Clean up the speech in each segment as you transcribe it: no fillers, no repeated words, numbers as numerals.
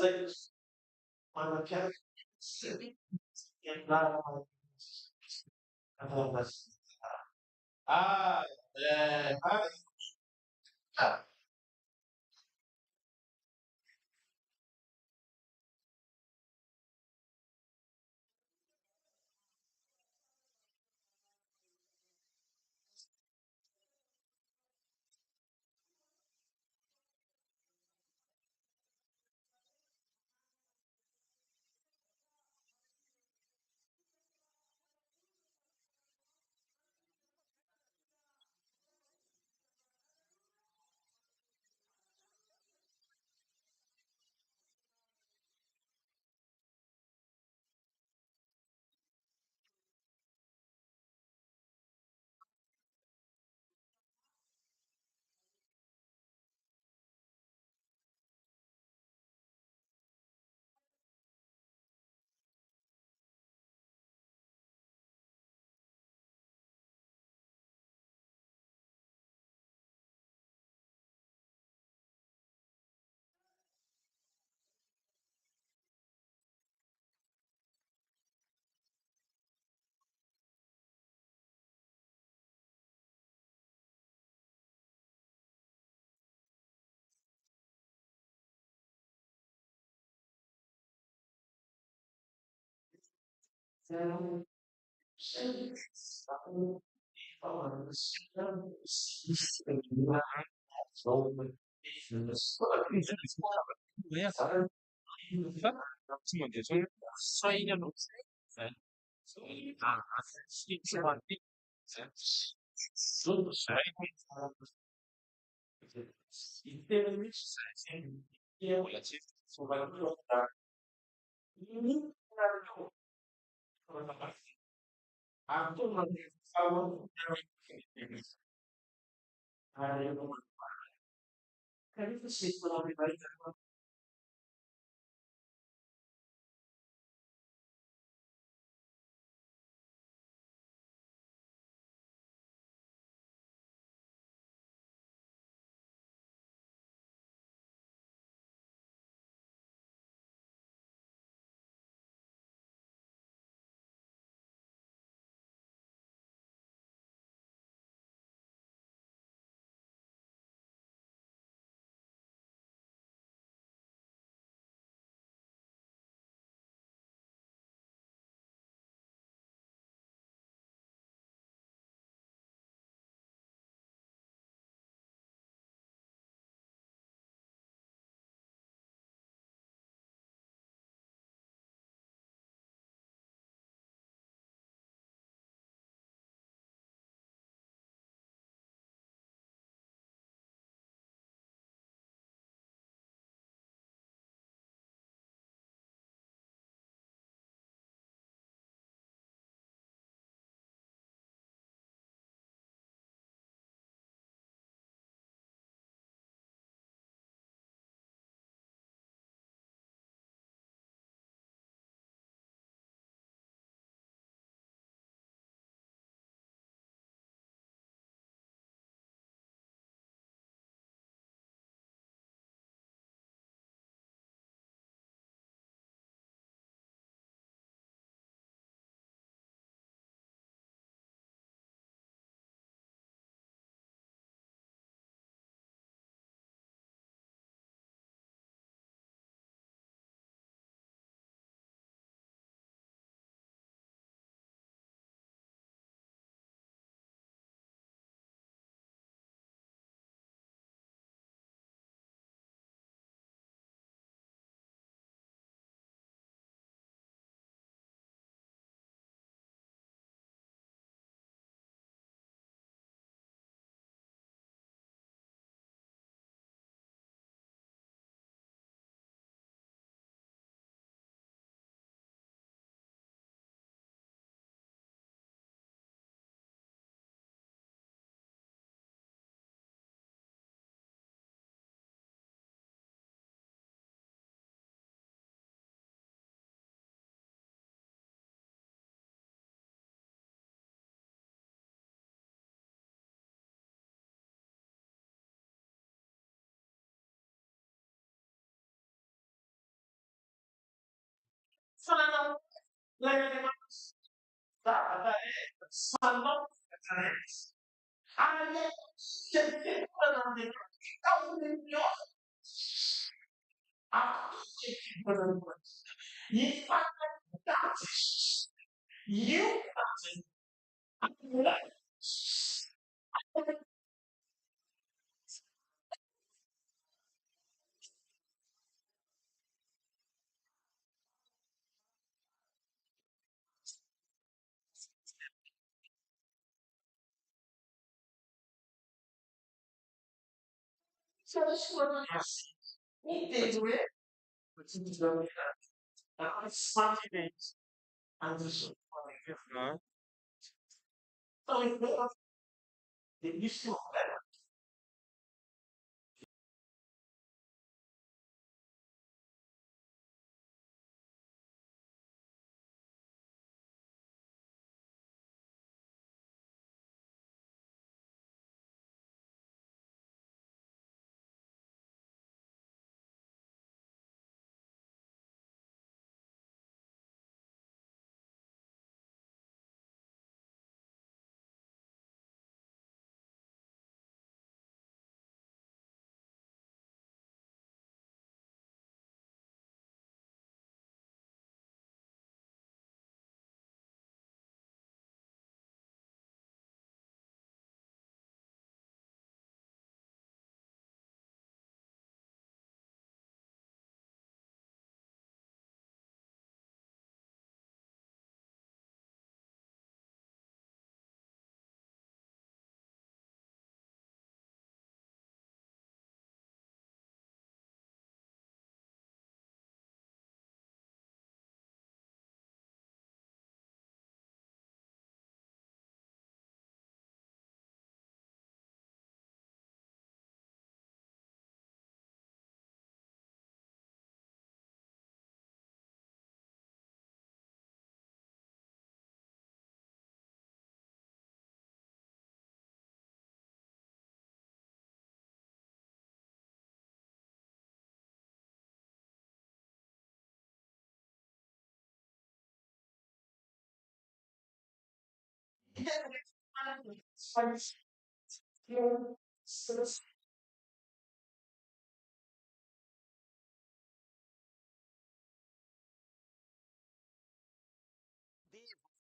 Ah,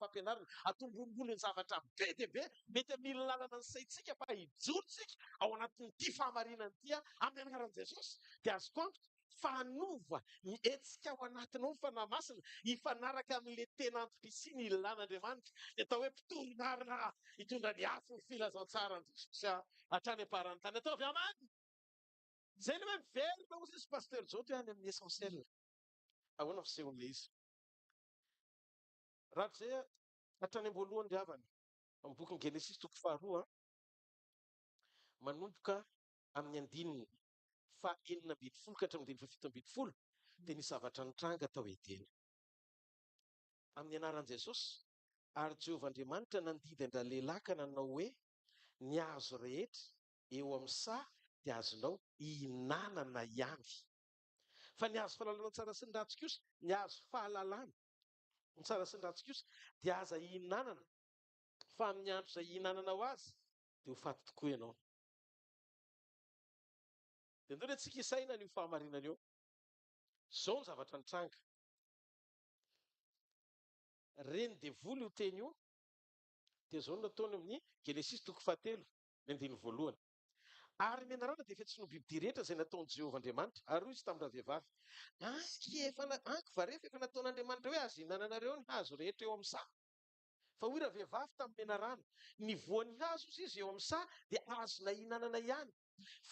fampianarana atombombolo ny zavatra be dia be mety amila lalana ny saitsika fa hijorontsika ao anatin'ity fahamarinana ity amin'ny anaran'i Jesosy dia azoko antoka fanova ny hetsika ao anatinao ny fanahy masina hifanaraka amin'ilay tena antom-pisia ny ilan'Andriamanitra dia atao hoe mpitoronarina hitondra ny afo ny filazantsarany Jesosy hatrany am-parany tany atao avy amany. Zay ilay hoe miverina hozy izy pasteur Joty any amin'ny essentiel. Ahoana fisehon'ilay izy? Raha zay hatrany am-boalohany ry havana amin'ny bokin'ny Genesis toko faharoa manomboka amin'ny andininy fa 9 ka hatramin'ny 17 dia ny zavatra nitranga tao Edena amin'ny anaran'i Jesosy. Ary Jehovah Andriamanitra nandidy andra lehilahy ka nanao hoe ny hazo rehetra eo amin'ny saha dia azonao hihinanana ihany, fa ny hazo fahalalana tsara sy ny ratsy kosa, ny hazo fahalalana ny tsara sy ny ratsy kosa dia aza hihinanana, fa amin'ny andro izay hihinanana ho azy dia ho faty tokoa ianao. Dia ndao antsika isaina an'io fahamarinana eo. Zao ny zavatra nitranga. Reny devoly io teny io dia zao no nataony amin'ny Genesis toko 7 ny andininy voalohany. Ary menarana dia efa tsy no bibidia rehetra izay nataon'i Jehovah Andriamanitra. Ary hoy izy tamin'ny vehivavy, anky varefa efa nataon'Andriamanitra hoe azo hihinananareo ny hazo rehetra eo amin'ny saha. Fa hoy raha vehivavy tamin'ny menarana, ny voan'ny hazo izy eo amin'ny saha dia azona hihinanana ihany.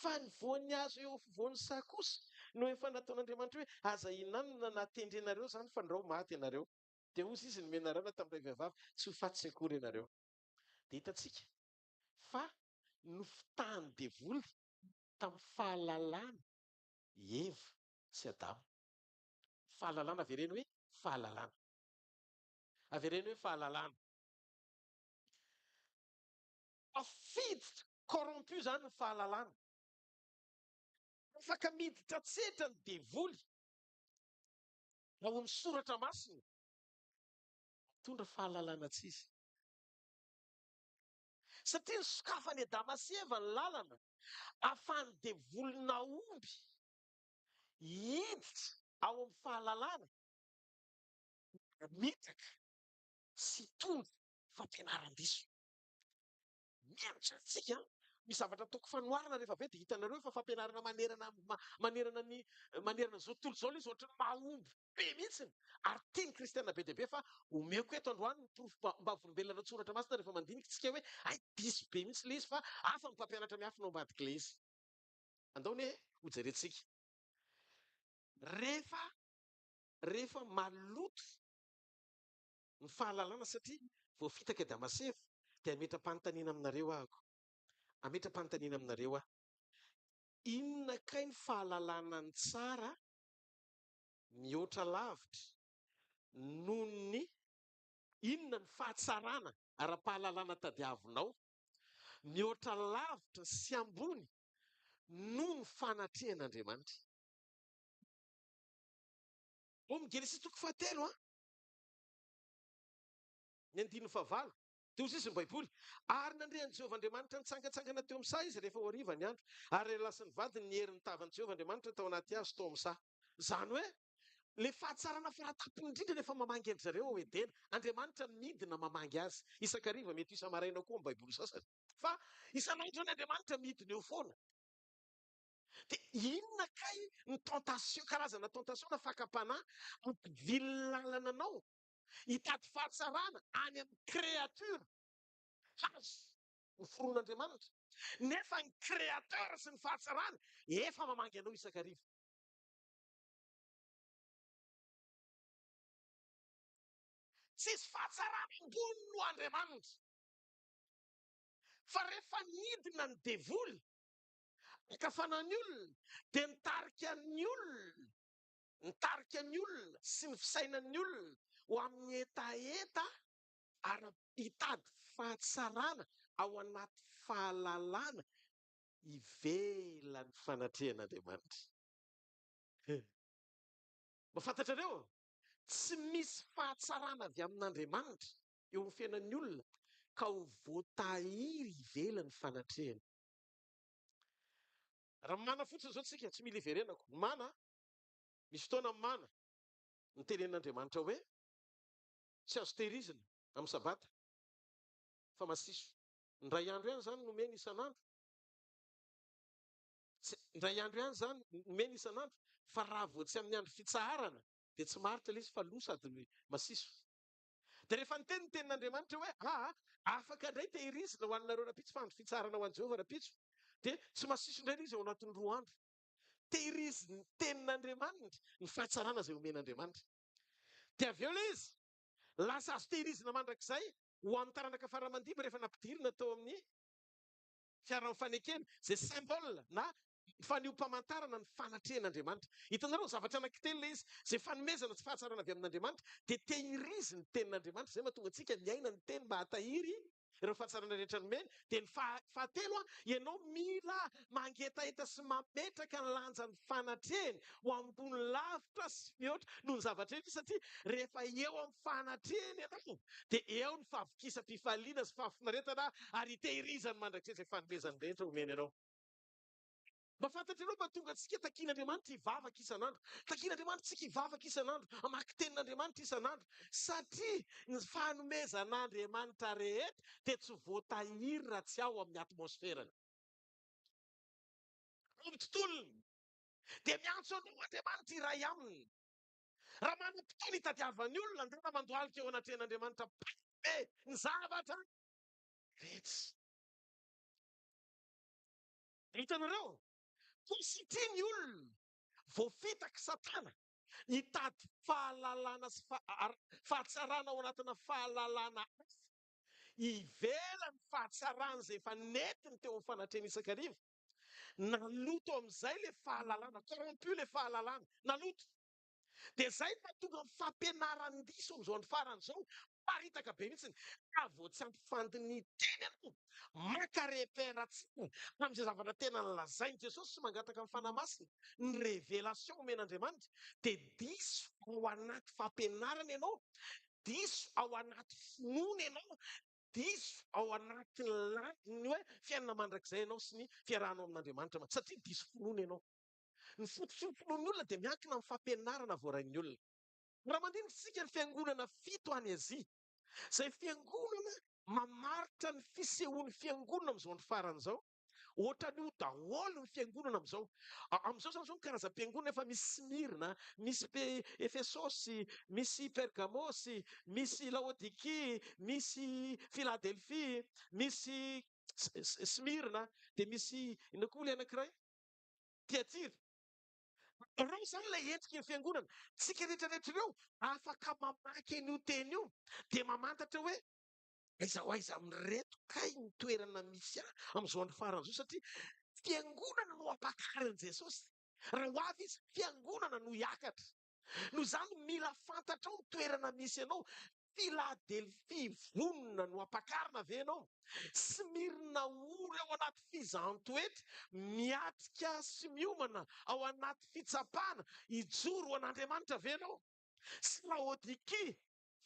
Fa ny voan'ny hazo eo voan'ny saha kosa no efa nataon'Andriamanitra hoe aza hihinanana na tendrenareo zany fa ndrao maty ianareo. Dia hozy izy ny menarana tamin'ilay vehivavy, tsy ho faty sekory ianareo. Dia hitantsika fa nofitahan'ny devoly tamin'ny fahalalana Eva sy Adamo. Fahalalana avereny hoe fahalalana. Avereny hoe fahalalana. Afidy corrompu zany ny fahalalana. Afaka miditra tsetra ny devoly ao amin'ny soratra masina mitondra fahalalana tsy izy satria ny sokafany Damaseva ny lalana afahany devolona omby hiditra ao amin'ny fahalalana mitaka sy tondra fampianaram-diso. Mianatra antsika misy zavatra toko fanoharana rehefa avy eo dia hitanareo fa fampianarana manerana zao tontolo zao ilay izy ohatran'ny mahomby be mihitsiny ary tiany kristianina be dia be fa omeko eto androany ny mbavolom-belona tsoratra masina rehefa mandinika tsika hoe ay diso be mihitsy ilay izy fa afa ny mpampianatra miafina ao ambadika ilay izy. Andaony hoe hojerentsika rehefa maloto ny fahalalana satria voafitaka Damaseva dia ametra-panontaniana aminareo ahako. Ametra-panontaniana aminareo aho. Inona kay ny fahalalana ny tsara mihoatra lavitra noho ny inona ny fahatsarana ara-pahalalana tadiavinao mihoatra lavitra sy ambony noho ny fanatrehan'Andriamanitra. Ao amin'ny Genesis toko 7 ny 9:9 dia hoy izy ny Baiboly ary nandrehan'i Jehovah Andriamanitra nitsangatsangana teo amin'ny saha izy rehefa ho hariva ny andro ary relasiny vadiny ny herin'ny tavan'i Jehovah Andriamanitra tao anaty azy tao amin'ny saha. Izany hoe le fahatsarana faratapony indrindra rehefa mamangy endry zareo ao Edena, Andriamanitra midina mamangy azy. Isan-kariva mety isa-maraina koa amin'ny Baiboly sasany fa isan'andro ny Andriamanitra midina eo foana. Dia inona kay ny tentation, karazana tentation na fakapanahy ampivily lalana anao hitady fahatsarana any amin'ny créature hazo ny foron'Andriamanitra nefa ny créateur sy ny fahatsarana efa mamangy anao isan-kariva. Tsisy fahatsarana ambony no Andriamanitra fa rehefa midina ny devoly akafanany olona dia nitarika ny olona sy ny fisainan'ny olona ho amin'ny etaeta ary hitady fahatsarana ao anaty fahalalana ivelan'ny fanatrehan'Andriamanitra. Mafantatrareo? Tsy misy fahatsarana avy amin'Andriamanitra eo amin'ny fiainan'ny olona ka ho voatahiry ivelan'ny fanatrehany. Raha mana fotsiny izao tsika tsy mila iverenako. Mana, misy fotoana mana ny tenenin'Andriamanitra hoe tsy azo tehirizina amin'ny sabata fa masiso. Indray andro ihany izany nomena isan'andro. Indray andro ihany izany nomena isan'andro fa raha vao tsy amin'ny andro fitsaharana dia tsy maritra ilay izy fa loa sady masiso. Dia rehefa niteny ny tenin'Andriamanitra hoe afaka indray tehirizina ho anareo rapitso fa andro fitsarana ho an'i Jehovah rapitso dia tsy masiso indray izy ao anatin'ny 2 andro. Tehiriziny tenin'Andriamanitra ny fahatsarana izay omen'Andriamanitra. Dia avy eo ilay izy lasa azo tehirizina mandrakizay ho amin'ny taranaka fara-mandiba rehefa nampidirina tao amin'ny fiara-ny fanekena izay symbole na fanio-pamantarana ny fanatrehan'Andriamanitra. Hitanareo ny zavatra anankitelo ilay izy izay fanomezana tsy fahatsarana avy amin'Andriamanitra dia tehiriziny tenin'Andriamanitra. Izay mahatonga antsika miaina ny teny mba hatahiry ireo fahatsarana rehetra nomena. Dia ny fahatelo ianao mila mangetaeta sy mametraka ny lanjan'ny fanatrehany ho ambony lavitra sy mihoatra noho ny zavatra rehetra satria rehefa eo amin'ny fanatrehany ianao dia eo ny fahavokisam-pifaliana sy fahafinaretana ary hitehirizany mandrakizay izay fanomezany rehetra omeny ianao. Mahafantatra ianao mahatonga antsika takian'Andriamanitra hivavaka isan'andro. Takian'Andriamanitra tsika hivavaka isan'andro, hamaky tenin'Andriamanitra isan'andro satria ny fanomezan'Andriamanitra rehetra dia tsy voatahiry raha tsy ao amin'ny atmosferany. Amin'ny tontolony dia miantso anao Andriamanitra iray aminy. Raha manam-potoana hitadiavany olona andana mandohalika eo anatrehan'Andriamanitra be ny zavatra rehetra. Hitanareo? Satria ny olona voafitaka Satana hitady fahalalana sy fahatsarana ao anatina fahalalana ivelany fahatsarana izay efa netiny teo amin'ny fanatrehana isan-kariva. Naloto amin'izay ilay fahalalana, corrompu ilay fahalalana, naloto. Dia izay mahatonga ny fampianaran-diso amin'izao andro farany izao Paritaka be mihitsiny avo tsy ampifandiny teny ianao maka repera tsiny amin'izay zavatra tena nolazainy Jesosy sy mangataka amin'ny fanahy masina ny révélation omen'Andriamanitra dia diso ao anaty fampianarana ianao, diso ao anaty finoana ianao, diso ao anatin'ny ny hoe fiainana mandrakizay ianao sy ny fiarahanao amin'Andriamanitra satria diso finoana ianao. Ny finoan'ny olona dia miankina amin'ny fampianarana voarain'ny olona. Raha mandinitsika ny fiangonana fito any Azia, izay fiangonana mamaritra ny fisehoan'ny fiangonana amin'izao ny faran'izao, ohatran'io daholo ny fiangonana amin'izao. Amin'izao zany izao ny karazam-piangonana efa misy Smirna, misy Efesosy, misy Pergamosy, misy Laodikia, misy Philadelphie, misy Smirna, dia misy inona koa ilay anankiray? Tiatira. Ireo zany ilay endriky ny fiangonana. Tsika rehetrarehetra ireo afaka mamaky an'io teny io dia mamantatra hoe aiza ho aiza amin'ireto kay ny toerana misy amin'izao andro faran'izao satria fiangonana no apakarin'i Jesosy. Raha ho avy izy fiangonana no hiakatra. Noho izany mila fantatra ao ny toerana misy ianao. Philadelphie vonona no apakarina ve ianao? Smirna ory ao anaty fizahan-toetra, miatrika sy miomana ao anaty fitsapana, hijoro ho an'Andriamanitra ve ianao? Sy Laodikia,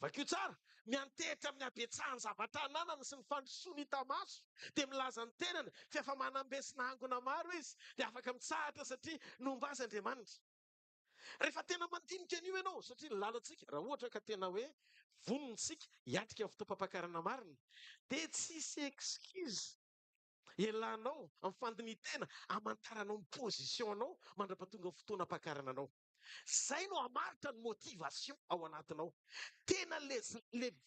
vakio tsara, miantehitra amin'ny habetsahany zavatra ananana sy ny fandrosoana hita maso, dia milaza ny tenany, fa efa manambesina angona maro izy, dia afaka mitsahatra satria nomba azy Andriamanitra. Rehefa tena mandinika an'io ianao, satria ny lalantsika, raha ohatra ka tena hoe vonintsika hiatrika amin'ny fotoam-pahakarana marina, dia tsisy excuse ialanao amin'ny fandinitena hamantaranao ny positionnao mandra-pahatonga ny fotoanam-pahakarana anao. Izay no hamaritra ny motivation ao anatinao. Tena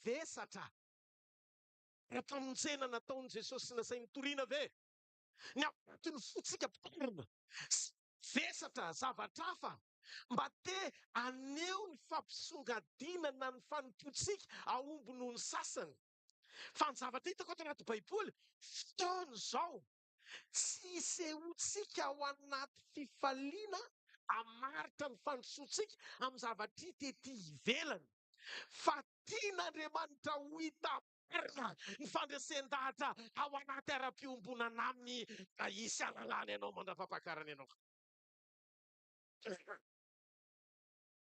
vesatra raha-pamonjena nataon'i Jesosy sy nasain'ny toriana ve? Ny ampatony fotsika mpitarina, vesatra zavatra hafa mba te aneo ny fampisongadinana ny fanompotsika aomby noho ny sasany. Fa ny zavatra hitako ato anaty baiboly, fotoana izao tsy hisehotsika ao anaty fifaliana hamaritra ny fandrosoantsika amin'ny zavatra hita ety ivelany, fa tian'Andriamanitra ho hita marina ny fandresendahatra ao anaty ara-piombonana aminy ka hisy alalany ianao mandra-pahapakarana ianao.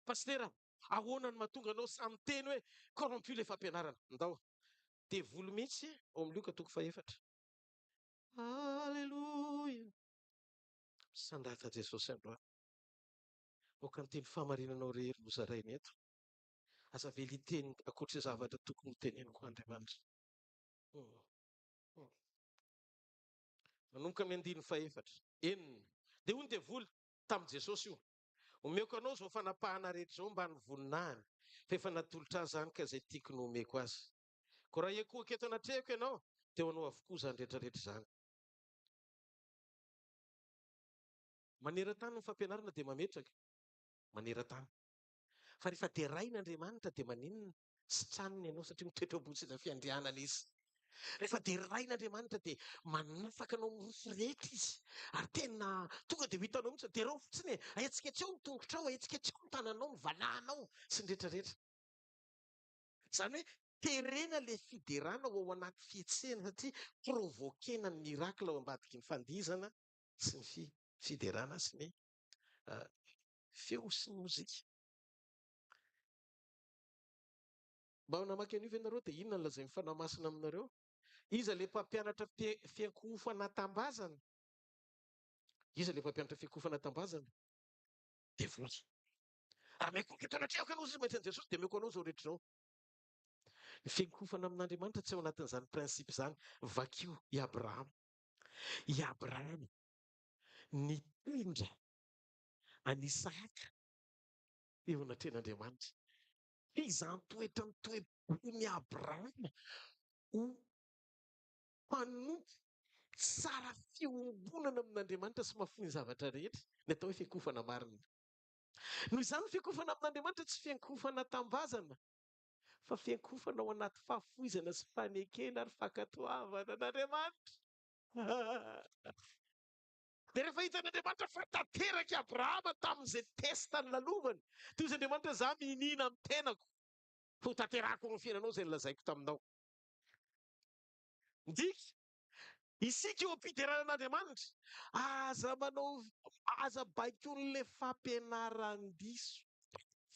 Pastera, ahoana ny mahatonga anao samy teny hoe corrompu ilay fampianarana? Ndao, devoly mihitsy ao amin'ny Luka 4:4. Alleluia. Sandata Jesosy androany. Oka ny teny famarinanao rehery no zarainy eto. Aza vely hiteny ankoatr'izay zavatra tokony ho teneniko Andriamanitra. Manomboka amin'ny 5:4. Enina. Dia hoy ny devoly tamin'i Jesosy io, omeko anao izao fanapahana rehetra izao mba ny voninahiny, fa efa natolotra azy izany ka izay tiako no omeko azy. Ko raha ekohako eto anatrehako ianao, dia ho anao avokoa izany rehetrarehetra izany. Maneran-tany ny fampianarana dia mametraka. Maneran-tany. Fa rehefa derain'Andriamanitra dia maninona? Sy tranony ianao satria mitoetra ambosina fiandrianana izy. Rehefa derain'Andriamanitra dia manafaka anao mofo rehetra izy. Ary tena tonga dia ho hitanao mihitsy, derao fotsiny e, ahetsiketseo ny tongotrao, ahetsiketseo ny tananao, ny valahanao sy ny rehetrarehetra. Izany hoe terena ilay fiderana ao anaty fihetsehana satria provokena ny mirakla ao ambadiky ny fandizana sy ny fiderana sy ny feo sy ny mozika. Mba namaky an'io ve ianareo dia inona no lazain'ny fanahy masina aminareo? Iza ilay mpampianatra fiankofana-tambazana? Iza ilay mpampianatra fiankofana-tambazana? Devoly. Raha meko eto anatrehako ianao izy mahita an'i Jesosy dia meko anao izao rehetra izao. Ny fiankofana amin'Andriamanitra tsy ao anatin'izany prinsipy izany. Vakio i Abrahama. I Abrahama nitondra an'i Isaka eo anatrehan'Andriamanitra. Izany toetra ny toe-bolon'i Abrahama ho mpanompo tsara fiombonana amin'Andriamanitra sy mahafoy ny zavatra rehetra, ny atao hoe fiankofana marina. Noho izany fiankofana amin'Andriamanitra tsy fiankofana-tambazana, fa fiankofana ao anaty fahafoizana sy fanekena ary fankatoavana n'Andriamanitra. Dia rehefa hitan'Andriamanitra fa tanteraka Abrahama tamin'izay testany lalovany, toy izy Andriamanitra, za minina amin'ny tenako. ho tanterako ny fiainanao zay lazaiko taminao. Ndika isika eo am-pideranan'Andriamanitra aza baikon'le fampianaran-diso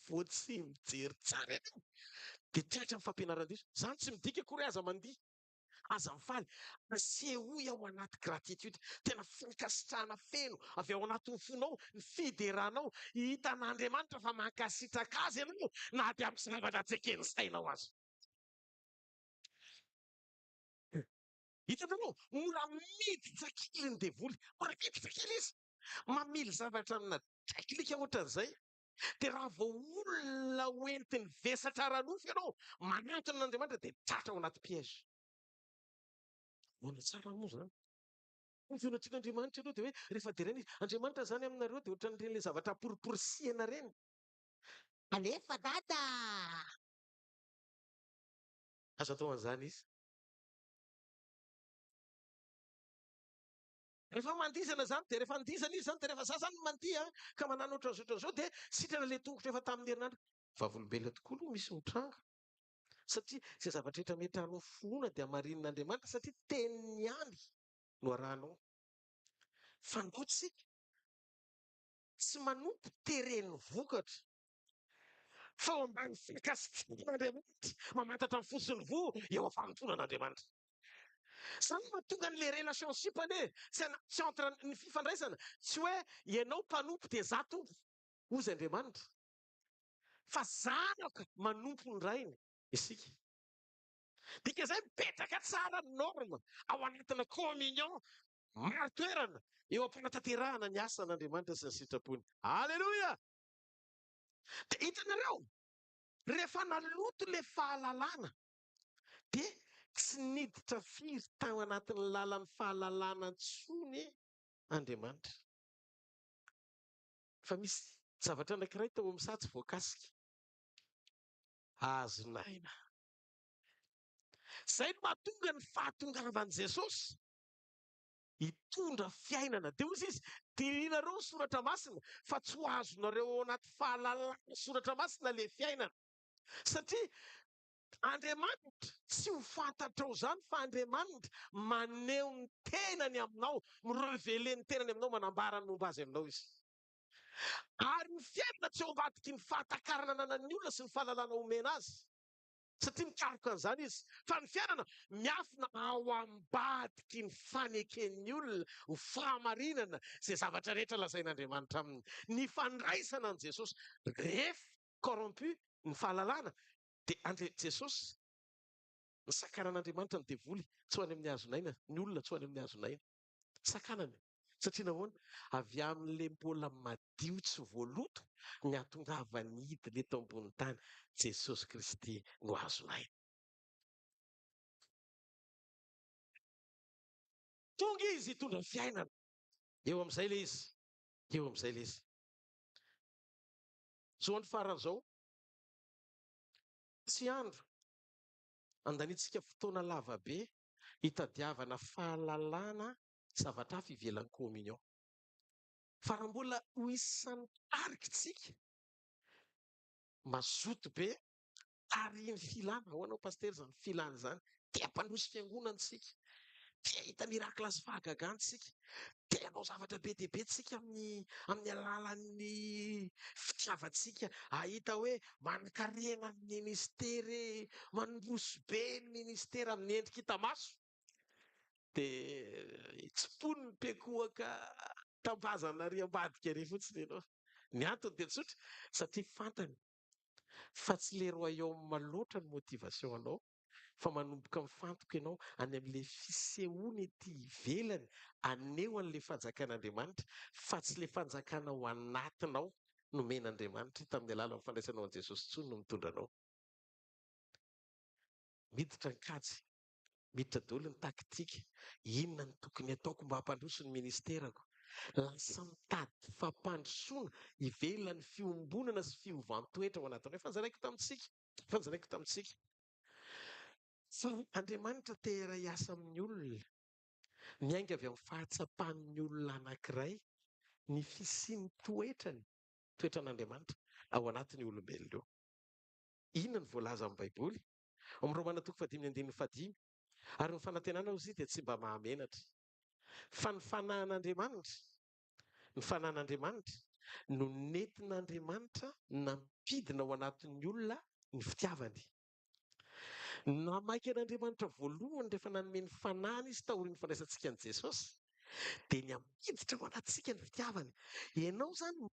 vao tsy mijery tsara ianao dia tratra amin'ny fampianaran-diso. Zany tsy midika akory aza mandihy, aza mifaly, asehoy ao anaty gratitude, tena fankasitrahana feno avy ao anatin'ny fonao, ny fideranao, hitan'Andriamanitra fa mankasitraka azy ianao na dia amin'ny zavatra tsy ekeny sainao azy. Hitanao, mora miditra kely ny devoly, mora miditra kely izy, mamily zavatra amina teknika ohatran'izay. Dia raha vao olona hoentiny vesatra ranofo ianao, manantona n'Andriamanitra dia tratra ao anaty piège. Mbola tsara moa zany. Ny fiainantsika aloha dia hoe rehefa jerena izy, Andriamanitra zany aminareo dia ohatran'ireny zavatra poriporisihana reny. Alefa dada! Azo atao an'izany izy. Rehefa mandizana zany dia rehefa andizana izy zany dia rehefa zany mandiha ka manano ohatran'izao dia sitrana ilay tongotra efa tamin'ny herinandro. Vavolombelona tokoa aloha misy mitranga. Satria izay zavatra rehetra mety hanofoana dia hamarinan'Andriamanitra satria teniny ihany no arahanao. Fa ndao tsika tsy manompo teren'ny vokatra fa ao ambany fankasitrahan'Andriamanitra, mamantatra ny fosiny voa eo amin'ny fanotonan'Andriamanitra. Zany mahatonga an'ilay relationship anie tsy entre ny fifandraisana, tsy hoe ianao mpanompo dia za tompo, hozy Andriamanitra, fa zanaka manompo ny rainy isika. Dika izay mipetraka tsara ny norme ao anatina communion maro toerana eo am-panatanterahana ny asan'Andriamanitra sy ny sitrapony. Alleluia! Dia hitanareo, rehefa naloto ilay fahalalana dia tsy niditra firy tao anatin'ny lalan'ny fahalalana intsony Andriamanitra. Fa misy zavatra anankiray tao amin'ny satsy voakasika. Azonaina. Izay no mahatonga ny fahatongavan'i Jesosy hitondra fiainana. Dia hozy izy, tianareo ny soratra masina fa tsy ho azonareo ao anaty fahalalana soratra masina ilay fiainana. Satria Andriamanitra tsy ho fantatrao zany fa Andriamanitra maneho ny tenany aminao, mirevele ny tenany aminao, manambara ny momba azy aminao izy. Ary ny fiainana tsy ao ambadiky ny fahatakarana ananan'ny olona sy ny fahalalana omena azy. Satria mikaroka an'izany izy. Fa ny fiainana miafina ao ambadiky ny faneken'ny olona, ho fahamarinana izay zavatra rehetra lazain'Andriamanitra aminy. Ny fandraisana an' Jesosy rehefa corrompu ny fahalalana dia Jesosy ny sakanan'Andriamanitra ny devoly tsy ho any amin'ny hazonaina, ny olona tsy ho any amin'ny hazonaina. Sakanany. Satria nahoana? Avy amin'ilay mbola madio tsy voaloto ny hatongavany hidina eto ambony tany, Jesosy Kristy no hazonaina. Tonga izy hitondra fiainana. Eo amin'izay ilay izy. Eo amin'izay ilay izy. Zao ny faran'izao. Tsy andro andanitsika fotoana lavabe hitadiavana fahalalana zavatra hafa ivelan'ny communion. Fa raha mbola ho isan'ny tarikitsika mazoto be tarihin'ny filana, ho anao paster zany filana izany, tia mpandroso fiangonantsika, tia hita mirakila sy fahagagantsika, tia hanao zavatra be dia be tsika amin'ny alalan'ny fitiavantsika, ahita hoe manankarena ny ministera, mandroso be ny ministera amin'ny endrika hita maso, dia tsipony ny pekohaka tambazana ary ambadika ary fotsiny ianao. Ny antony dia tsotra, satria fantany fa tsy le royaume loatra ny motivation anao, fa manomboka mifantoka ianao any amin'ilay fisehoana ety ivelany aneho an'ilay fanjakan'Andriamanitra, fa tsy ilay fanjakana ao anatinao no men'Andriamanitra tamin'ny alalan'ny fandraisanao an' Jesosy intsony no mitondra anao. Miditra ny kajy, miditra daholo ny taktika, inona ny tokony ataoko mba hampandroso ny ministerako. Lasa mitady fampandrosoana ivelan'ny fiombonana sy fiovantoetra ao anatinao. Fanjaraiko tamintsika. Fanjaraiko tamintsika. Fa Andriamanitra te iray hiasa amin'ny olona. Miainga avy amin'ny fahatsapan'ny olona anankiray ny fisian'ny toetran'Andriamanitra ao anatin'ny olombelona eo. Inona ny voalaza amin'ny baiboly? Amin'ny Romana toko 5:5, ary ny fanantenana ozy dia tsy mba mahamenatra fa ny fanan'Andriamanitra no nentin'Andriamanitra nampidina ao anatin'ny olona ny fitiavany. Namaika an'Andriamanitra voalohany rehefa nanome ny fanahany izy taorian'ny fandraisantsika an' Jesosy, dia ny ampiditra ao anatintsika ny fitiavany. Ianao zany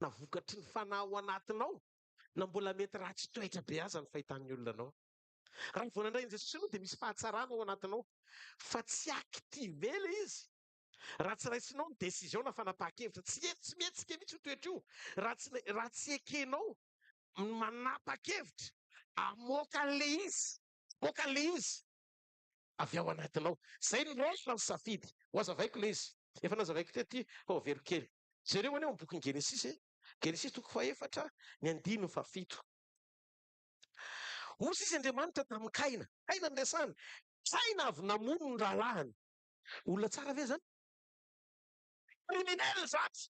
navokatry ny fanahy ao anatinao na mbola mety ratsy toetra be aza ny fahitan'ny olona anao. Raha vao nandray an'i Jesosy ianao dia misy fahatsarana ao anatinao, fa tsy active ilay izy. Raha tsy raisinao ny décision na fanapahan-kevitra, tsy mihetsika mihitsy io toetra io. Raha tsy ekenao manapa-kevitra, amoaka an'ilay izy, moka an'ilay izy avy ao anatinao. Zay ny rôla ny safidy. Ho azavaiko ilay izy. Efa nazavaiko tety fa very kely. Jereo anie amin'ny bokin'ny Genesis, Genesis toko 4, ny 5. Ozy izy Andriamanitra tamin'ny Kaina. Kaina ny resahany. Kaina avy namono ny rahalahiny. Olona tsara ve zany? Kriminel zany.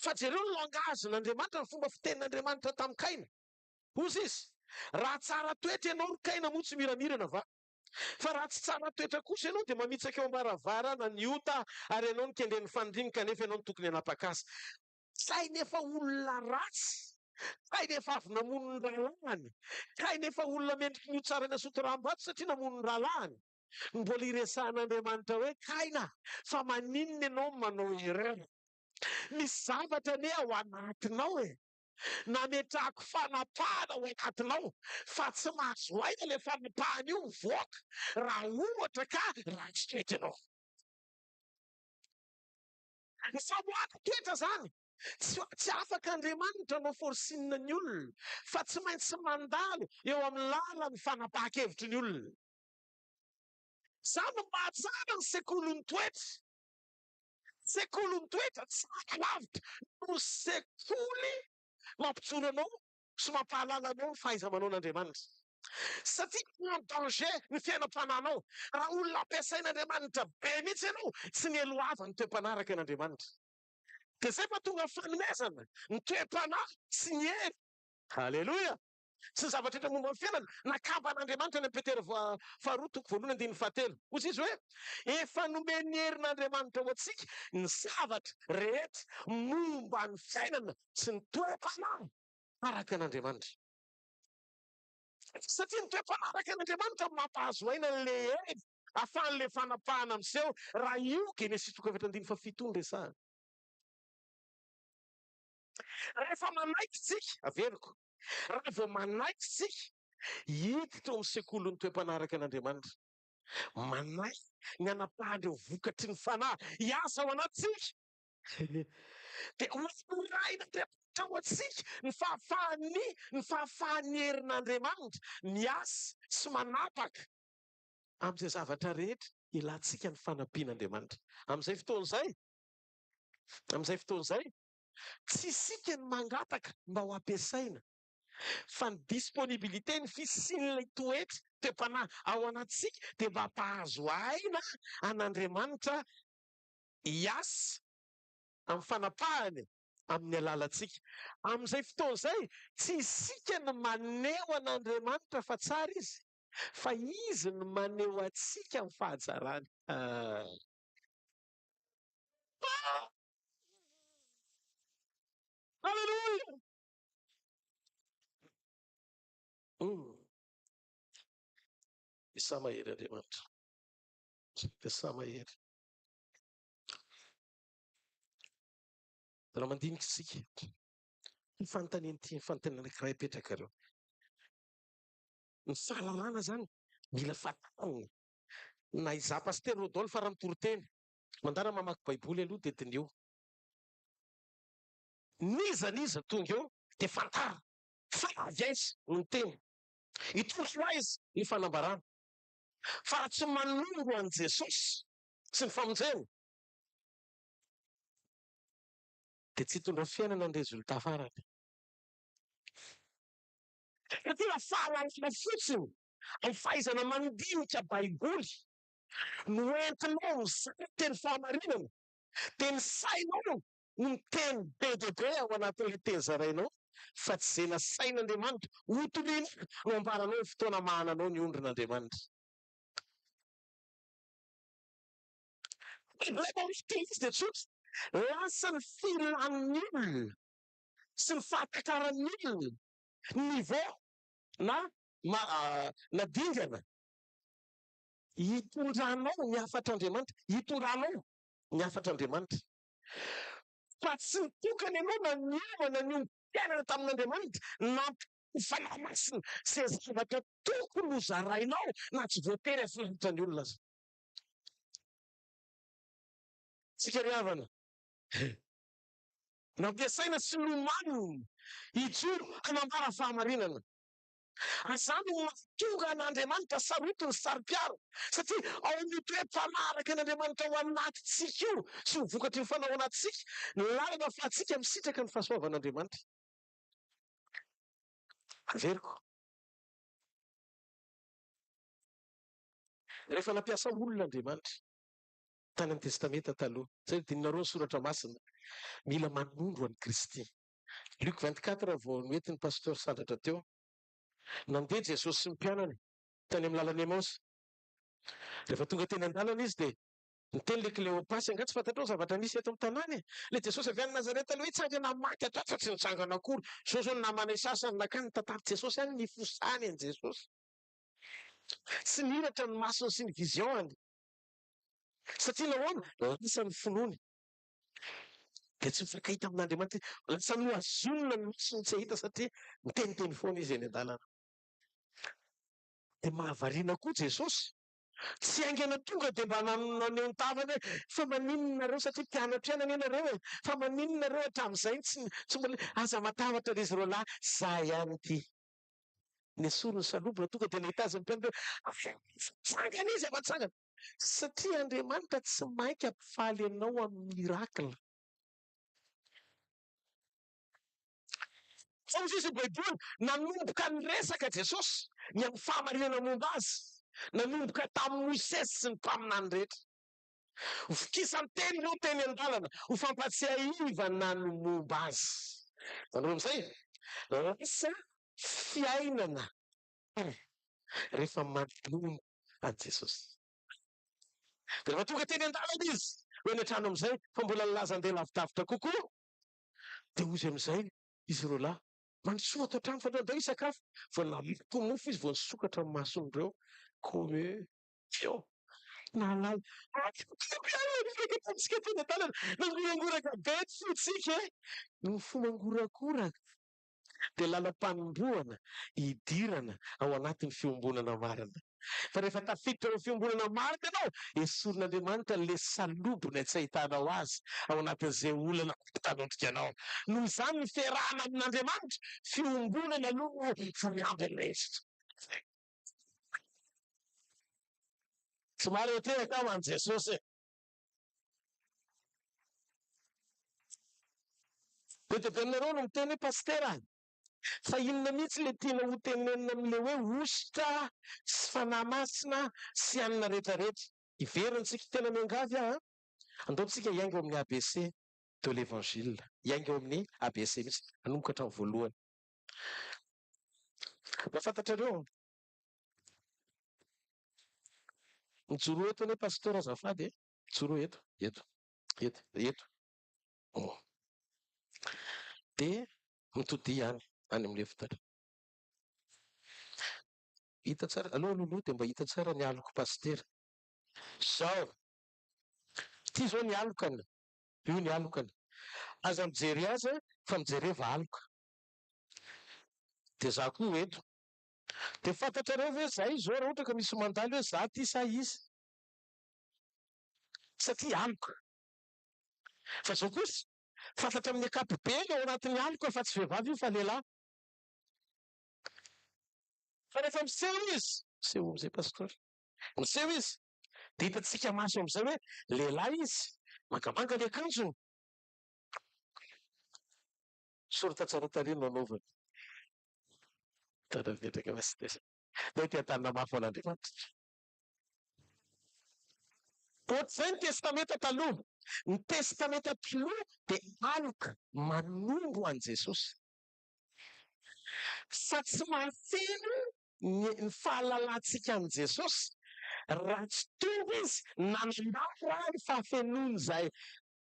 Fa jereo ny langazin'Andriamanitra, ny fomba fitenin'Andriamanitra tamin'ny Kaina. Ozy izy. Raha tsara toetra ianao ry Kaina moa tsy miramirana va? Fa raha tsy tsara toetra kosa ianao dia mamitsaka eo am-baravarana ny ota ary ianao ny kendren'ny fandriany kanefa ianao ny tokony hanapaka-azy. Kaina efa olona ratsy. Kaina efa avy namono ny rahalahiny. Kaina efa olona mendrika ny tsara ny asoto raham-bato satria namono ny rahalahiny. Mbola iresahan'Andriamanitra hoe Kaina, fa maninona ianao manao erreur? Misy zavatra ne ao anatinao e. Nametrahako fanapahana ao anatinao, fa tsy mahazo aina ilay fanapahana io mivoaka raha ohatra ka ratsy toetra ianao. Ny famoaka toetra zany tsy afaka Andriamanitra no forsinina ny olona, fa tsy maintsy mandalo eo amin'ny lalan'ny fanapahan-kevitry ny olona. Zany no mahatsara ny sekolin'ny toetra. Sekolin'ny toetra tsara lavitra no sekoly mampijoro anao sy mampahalala anao ny fahaiza-manao n'Andriamanitra. Satria en danger ny fiainam-pananao. Raha olona ampiasain'Andriamanitra be mihitsy ianao, tsy ny eloava ny toe-panaraka an'Andriamanitra. Dia zay fa tonga fanomezana ny toe-panahy sy ny hery. Halleloja! Sy ny zavatra rehetra momba ny fiainana, nakaban'Andriamanitra ny Petera 2:1-7. Ozy izy hoe, efa nomeny ny herin'Andriamanitra ho antsika ny zavatra rehetra momba ny fiainana sy ny toe-panahy araka an'Andriamanitra. Satria ny toe-panahy araka an'Andriamanitra mampahazo aina an'ilay hery ahafahan'ilay fanapahana miseho. Raha io Genesis 4:7 resahana. Rehefa manaiky tsika, averiko. Raha vao manaiky tsika, hiditra amin'ny sekolin'ny toe-panahy araka an'Andriamanitra. Manaiky ny anapahan'ireo vokatry ny fanahy hiasa ao anatsika. Dia horain'Andriamanitra ao antsika ny fahafahan'ny herin'Andriamanitra miasa sy manapaka amin'izay zavatra rehetra ilantsika ny fanampian'Andriamanitra. Amin'izay fotoan'izay, tsy isika ny mangataka mba ho ampiasaina, fa ny disponibilité, ny fisian'ilay toetra toe-panahy ao anatsika dia mba hampahazo aina an'Andriamanitra hiasa amin'ny fanapahany amin'ny alalantsika. Amin'izay fotoan'izay, tsy isika ny maneho an'Andriamanitra fa tsara izy, fa izy ny maneho atsika amin'ny fahatsarany. Halleluja! Isa mahery Andriamanitra. Isa mahery. Raha mandinika isika, ny fanontaniana anankiray apetraka ireo. Ny fahalalana zany mila fantarina. Na izaho pasitera Rodolphe raha mitory-teny, mandara mamaky baiboly aloha dia dineo. Niza tonga eo dia fantara fa avy aiza no teny. Itoroso aiza ny fanambarana. Fa raha tsy manongo an' Jesosy sy ny famonjeny dia tsy hitondra fiainana ny rezolta farany. Satria fahalalana fotsiny amin'ny fahaizana mandinika baiboly no entinao mizaka teny fahamarinana, dia ny sainao no miteny be dia be ao anatin'ilay teny zarainao. fa tsy zay nasain'Andriamanitra hotolina no amparanao ny fotoana mahananao ny ondrin'Andriamanitra. Izy dia tsotra, lasa ny filan'ny olona sy ny fahatakaran'ny olona niveau na dingana hitondranao ny afatr'Andriamanitra, hitondranao ny afatr'Andriamanitra. Fa tsy nitokana ianao na niomana ny fiainana tamin'Andriamanitra nampifanahy masina izay zavatra tokony ho zarainao na tsy voatery afinaritra ny olona aza. Tsika ry havana, nampiasaina sy nomanina hijoro hanambara fahamarinana. Azany no mahatonga an'Andriamanitra sarotiny sari-piaro, satria ao amin'ny toe-panaraka an'Andriamanitra ao anatintsika io sy ny vokatry ny fanao anatintsika ny lalana ahafahantsika misitraka ny fahasoavan'Andriamanitra. Averiko, rehefa nampiasa olona Andriamanitra tany amin'ny testamenta taloha, zay dininareo ny soratra masina, mila manondro an'i Kristy. Luc 24 vao noentin'ny pasteur sandratra teo, nandeha Jesosy sy ny mpianany tany amin'ny lalany Emaosy. Rehefa tonga teny an-dalana izy dia niteny le Kleopasy, angaha tsy fantatrao zavatra nisy eto amin'ny tanàna. Le Jesosy avy any Nazareta aloha hitsangana maty ato fa tsy nitsangana akory. Zao namana sasany nakany tantara Jesosy any nifosany an' Jesosy. Tsy niratra ny masony sy ny vision-any. Satria nahoana? Lasa ny finoany. Dia tsy mifankahita amin'Andriamanitra. Lasa nohazonina ny masony tsy hahita satria miteniteny foana izy eny an-dalana. Dia mahavariana koa Jesosy. Tsy aingana tonga dia mba naneho ny tavany hoe fa maninona nareo satria mpianatra ihany ianareo e. Fa maninona nareo hatramin'izay tsy mbola aza matavatra izy ireo lahy. Za ihany ity. Nesorony salobona tonga dia nahita azy mpianatra tsangana izy afa-tsangana. Satria Andriamanitra tsy mainka hampifaly anao amin'ny mirakla. Fa hoy izy Baiboly, nanomboka ny resaka Jesosy ny amin'ny fahamarinana momba azy, nanomboka tamin'ny Moisesy sy ny mpaminany rehetra. Vokisan'ny teny ireo teny an-dalana ho fampatsiahivana ny momba azy. Zany amin'izay, lasa fiainana rehefa manomboka an' Jesosy. Dia rehefa tonga teny an-dalana izy, hoe ny hatrano amin'izay fa mbola nilaza andeha lavidavitra kokoa, dia hozy amin'izay izy ireo lahy, mansoa ato an-trano fa andao isakafo. Vao namoko mofo izy vao nisokatra ny mason'ireo. Kome teo nalala tsika teny an-dalana nangorangoraka be fotsika e. Ny fo mangorakoraka dia lalam-panomboana hidirana ao anatin'ny fiombonana marina. Fa rehefa tafiditra ao fiombonana marina ianao, esorin'Andriamanitra le salobona tsy ahitanao azy ao anatin'izay olana tanondrika anao. Noho izany ny fiarahana amin'Andriamanitra, fiombonana aloha famiamby resitra. Somary hoteraka aho an' Jesosy e. Be dia be aminareo no miteny hoe pastera, fa inona mihitsy le tiana ho tenenina amin'ilay hoe ositra sy fanahy masina sy anina rehetrarehetra. Iverintsika tena miangavy aho. Andaontsika hiainga amin'ny ABC de l'Evangile. Hiainga amin'ny ABC mihitsy, hanomboka hatramin'ny voalohany. Mahafantatrareo? Mijoro eto anie pasteur azafady e. Mijoro eto. Dia mitody any amin'ny efitra. Hita tsara, aloha dia mba hita tsara ny aloko pasteur. Zao. Ity zao ny alokany. Io ny alokany. Aza mijery azy fa mijereva aloka. Dia za koa eto. Dia fantatrareo ve zay zao raha ohatra ka misy mandaly hoe za ty sa izy? Satria aloka. Fa zao kosa fantatra amin'ny ankapobeny ao anatin'ny aloka fa tsy vehivavy io fa lehilahy. Fa rehefa miseho izy, miseho amin'izay pastor. Miseho izy, dia hitantsika maso amin'izay hoe lehilahy izy, mangamanga ny akanjony. Sorata tsara tarehy no anaovany. Tanavetraka masitesa. Dia ty an-tanina mafy ho an'Andriamanitra. Ohatr'izay ny testamenta taloha. Ny testamenta taloha dia aloka manombo an' Jesosy. Fa tsy mahafeno ny fahalalantsika an' Jesosy raha tsy tonga izy nanambara ny fahafenoany izay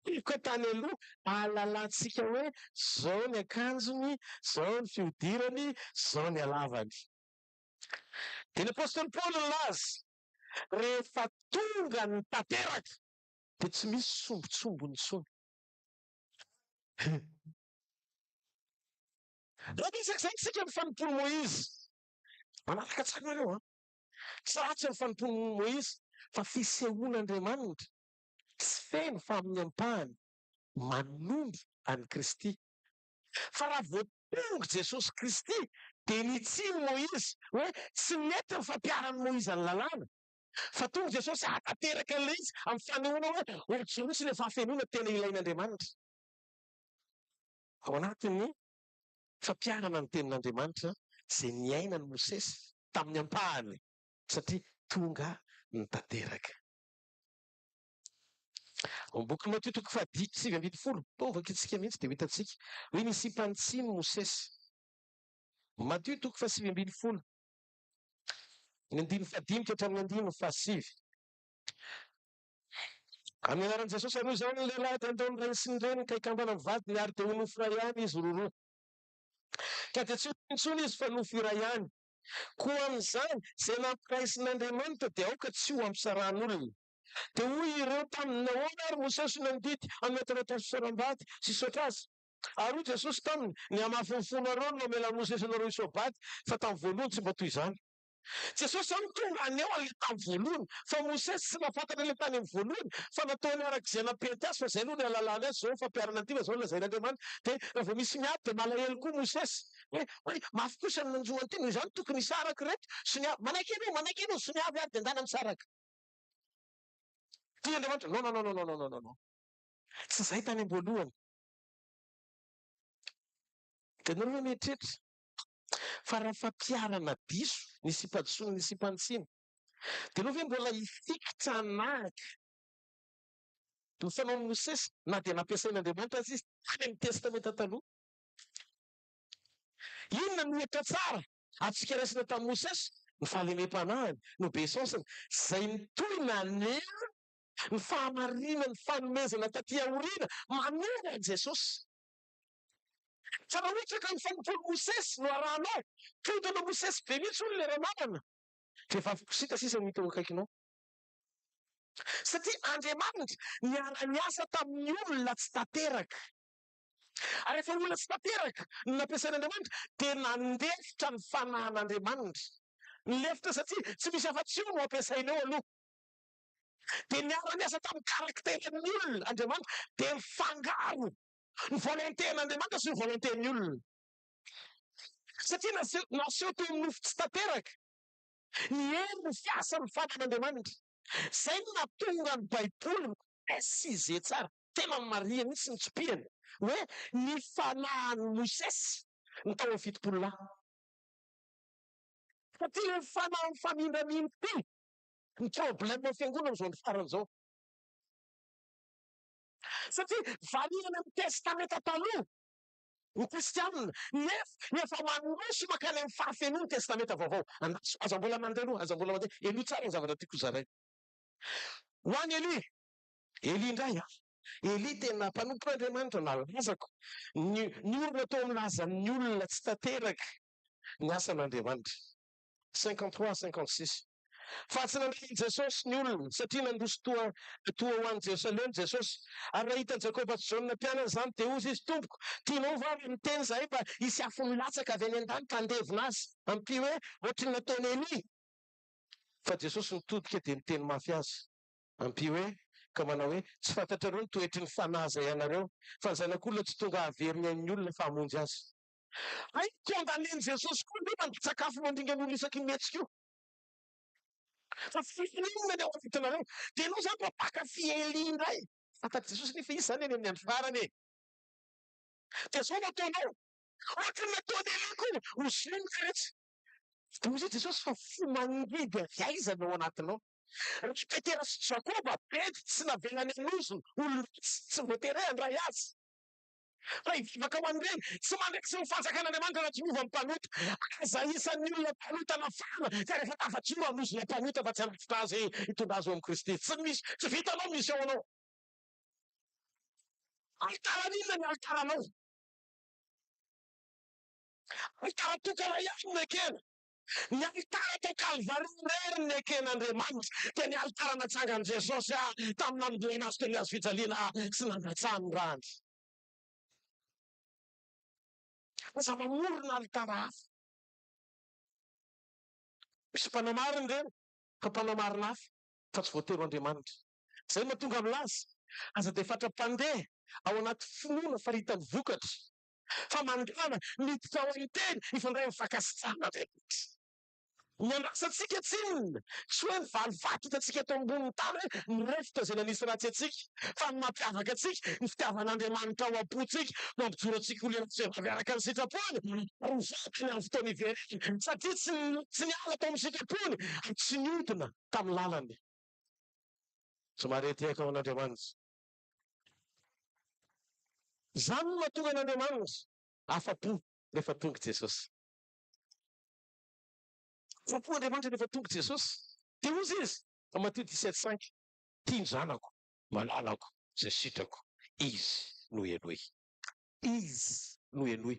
tonga tany aloha ahalalantsika hoe zao ny akanjony, zao ny fiodirany, zao ny halavany. Dia ny apôstôly Paoly nilaza rehefa tonga ny tanteraka dia tsy misy sombintsombony intsony. Raha misy izay isika ny fanompony Moizy, manaraka tsara nareo tsy ratsy ny fanompony Moizy fa fisehoan'Andriamanitra tsy feno fa amin'ny ampahany manombo an'i Kristy. Fa raha vao tonga Jesosy Kristy dia nitsiny Moizy hoe tsy mety ny fampiaran'i Moizy ny lalàna, fa tonga Jesosy ahatanteraka an'ilay izy amin'ny fanehoana hoe ohatr'izao mihitsy ilay fahafenoana tena ilain'Andriamanitra. Ao anatin'ny fampiarana ny tenin'Andriamanitra izay niaina ny Mosesy tamin'ny ampahany satria tonga ny tanteraka. Ao boky Matteo 7:20 tovaka itsika mihitsy dia ho hitantsika hoe nisy mpantsiny Mosesy. Matteo 7:20 ny 5 ka hatramin'ny 7. Amin'ny anaran'i Jesosy aloha izao ny lehilahy tantaony reny sy ny reny ka hikambana ny vadiny ary dia ho nofo iray ihany izy roroa. Ka dia tsy ho intsony izy fa nofo iray ihany. Koa amin'izany izay nampiraisin'Andriamanitra dia aoka tsy ho ampisaran'olona. Dia hoy ireo taminy nahoana ary Mosesy nandidy hametana tao fisaram-bady sy hisotra azy? Ary hoy Jesosy taminy, ny hamafonfonareo no mamelan'i Mosesy anareo hisoa-bady, fa tamin'ny voalohany tsy mba toy izany. Jesosy izany tonga aneo an'ilay tamin'ny voalohany, fa Mosesy tsy nafantatra ilay tany amin'ny voalohany, fa nataony arak'izay nampety azy, fa izay aloha ny halalany azy, zao ny fampiarana an'ity, fa zao ny lazain'Andriamanitra. Dia raha vao misy miady dia malahelo koa Mosesy. Hoe mafy kosa ny nanjoany ty, noho izany tokony hisaraka reto sy ny avy. Manaiky anao sy ny avy ary dia andana misaraka. Tia Andriamanitra, no. Tsy izay tany am-boalohany. Dia nareo hoe mieritreritra fa raha fampiarana diso nisy himpadisoana nisy himpantsina dia nareo hoe mbola hifikitra hanahaka ny fanaon'i Mosesy na dia nampiasain'Andriamanitra azy izy tany amin'ny testamenta taloha. Inona no ohatra tsara antsika raisina tamin'i Mosesy? Ny fahalemem-panahiny, ny obesansiny, izay nitohina anela ny fahamarina ny fanomezana taty aoriana manomana an'i Jesosy. Fa raha ohatra ka ny fanompony Mosesy no arahanao, tondana Mosesy be mihitsy hono ilay raha marina, dia efa afaka sita sisa mita eo akaikinao. Satria Andriamanitra niara-niasa tamin'ny olona tsy tanteraka. Ary rehefa olona tsy tanteraka no nampiasain'Andriamanitra dia nandefitra ny fanahan'Andriamanitra. Nilefitra satria tsy misy afa-tsy eo no ampiasaina eo aloha. Dia niara-niasa tamin'ny karakteran'ny olona Andriamanitra dia mifangaro ny volonten'Andriamanitra sy ny volonten'ny olona. Satria naseho teo amin'ny nofo tsy tanteraka ny hery ny fiasan'ny fanan'Andriamanitra. Izay no nahatonga ny Baiboly misy tsara, tena Maria mihitsy ny tsipihany hoe ny fanahan'i Mosesy ny tao amin'ny 70 lahy. Satria ny fanahin'ny famindraminy ity ny problème fiangonana amin'izao ny faran'izao. Satria variana amin'ny testamenta taloha ny kristianina nefa mandroso mankany amin'ny fahafenoany testamenta vaovao. Aza mbola mandeha aloha, aza mbola mandeha. Elia tsara ny zavatra tiako zaray. Ho an'i Elia indray Elia tena mpanompon'Andriamanitra nalazako ny olona tao milazan'ny olona tsy tanteraka ny asan'Andriamanitra. 53-56. Fa tsy nandray Jesosy ny olona satria nandroso toa ho an'i Jerosalema Jesosy. Ary raha hitan'i Jakoba sy Jona nampianana izany dia hozy izy, tompoko, tianao va miteny zahay mba hisy afon'ny latsaka avy any an-danitra handevina azy ampy hoe ohatry ny nataony Elia? Fa Jesosy nitodika dia niteny mafy azy ampy hoe ka manao hoe tsy fantatrareo ny toetry ny fanahy izay ianareo, fa ny zanak'olona tsy tonga haveriny amin'ny olona fa hamonjy azy. Ay, kondanen'i Jesosy koa nefa sakafo mandringan'olona isaky ny mihetsika io. Fa fihinana ny ao anatinareo. Dia ianao izany mba mpakafy Elia indray. Fantatr' Jesosy nefa izy izany eny amin'ny andro farany. Dia izao nataonao. Ohatry ny nataony Elia koa hosorona rehetra. Dia hoy Jesosy fa fo mangidy aviaizana ao anatinao. Ry Petera sy Jakoba bedy tsy navelany an'ozony olona tsy voatery handray azy. Raha hivavaka ho an'ireny tsy mandraiky sy mifanjakan'Andriamanitra raha tsy miova mpanota. Aza isan'ny olona mpanota nafana fa rehefa tafatsiro hamonjy mpanota fa tsy hanafitra azy hitondra azy ao amin'ny Kristy. Tsy misy, tsy vitanao misy ao anao. Altaran'inona ny altaranao? Altara tokana ihany ny ekena. Ny altara tao Kalvaria ny eken'Andriamanitra dia ny altara natsangan'i Jesosy tamin'ny namboana azy teo ny hazo fijaliana sy nandatsahany rany. Aza mamorona altara hafa. Misy mpanao marina ireny, ka mpanao marina hafa fa tsy voatery Andriamanitra. Izay mahatonga amin'azy aza dia fatra mpandeha ao anaty finoana faritany vokatra fa mandràna miditra ao amin'ny teny ifandray amin'ny fakasitrahana Andriamanitra. Ny andrasantsika tsinona tsy hoe nyvalivaty hitantsika eto ambonin'ny tany hoe mirefotra izay nanisy ratsy antsika, fa ny mampiavaka antsika ny fitiavan'Andriamanitra ao am-pontsika mampijoro antsika ho lena araka ny sitrapony ary mivantana amin'ny fotoana ivereny satria tsy niala tao amin'ny sitrapony ary tsy niodina tamin'ny lalany. Somary ety-eka ao an'Andriamanitra. Izany no mahatonga an'Andriamanitra afa-po rehefa tonga Jesosy. Afa-po Andriamanitra rehefa tonga Jesosy. Dia hozy izy ao Matthieu 17:5, ity ny zanako malalako izay sitrako, izy no henoy. Izy no henoy.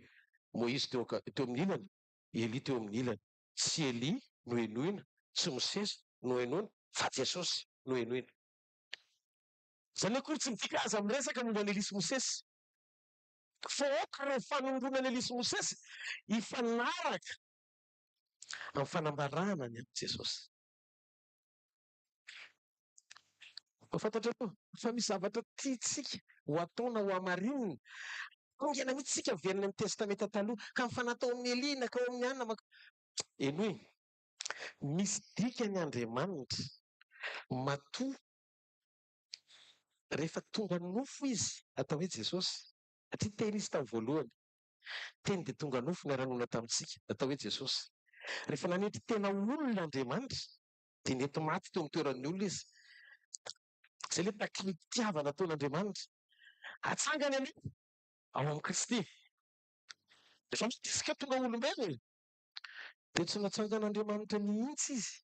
Moïse teo amin'ny ilany, Elia teo amin'ny ilany. Tsy Elia no henoina, tsy Mosesy no henoina, fa Jesosy no henoina. Izany akory tsy midika aza amin'ny resaka momba ny Elia sy Mosesy. Fa ohatra ireo fanondronan'ny Elia sy Mosesy hifanaraka amin'ny fanambarana ny amin'ny Jesosy. Fantatra po fa misy zavatra tiantsika ho ataona ho amarinina. Aingana mihitsy tsika miverina amin'ny testamenta taloha ka mifanatao amin'ny Elia na ka ao amin'ny anona enoy. Misy dikany Andriamanitra matoa rehefa tonga nofo izy atao hoe Jesosy. Satria teny izy tamin'ny voalohany. Teny dia tonga nofo ny aranona tamintsika atao hoe Jesosy. Rehefa nanetry tena olona Andriamanitra dia nety maty teo amin'ny toeran'ny olona izy. Izay ilay takam-pitiavana ataon'Andriamanitra. Atsangany ao amin'ny Kristy. Rehefa midisika tonga olombelona dia tsy natsangan'Andriamanitra mihitsy izy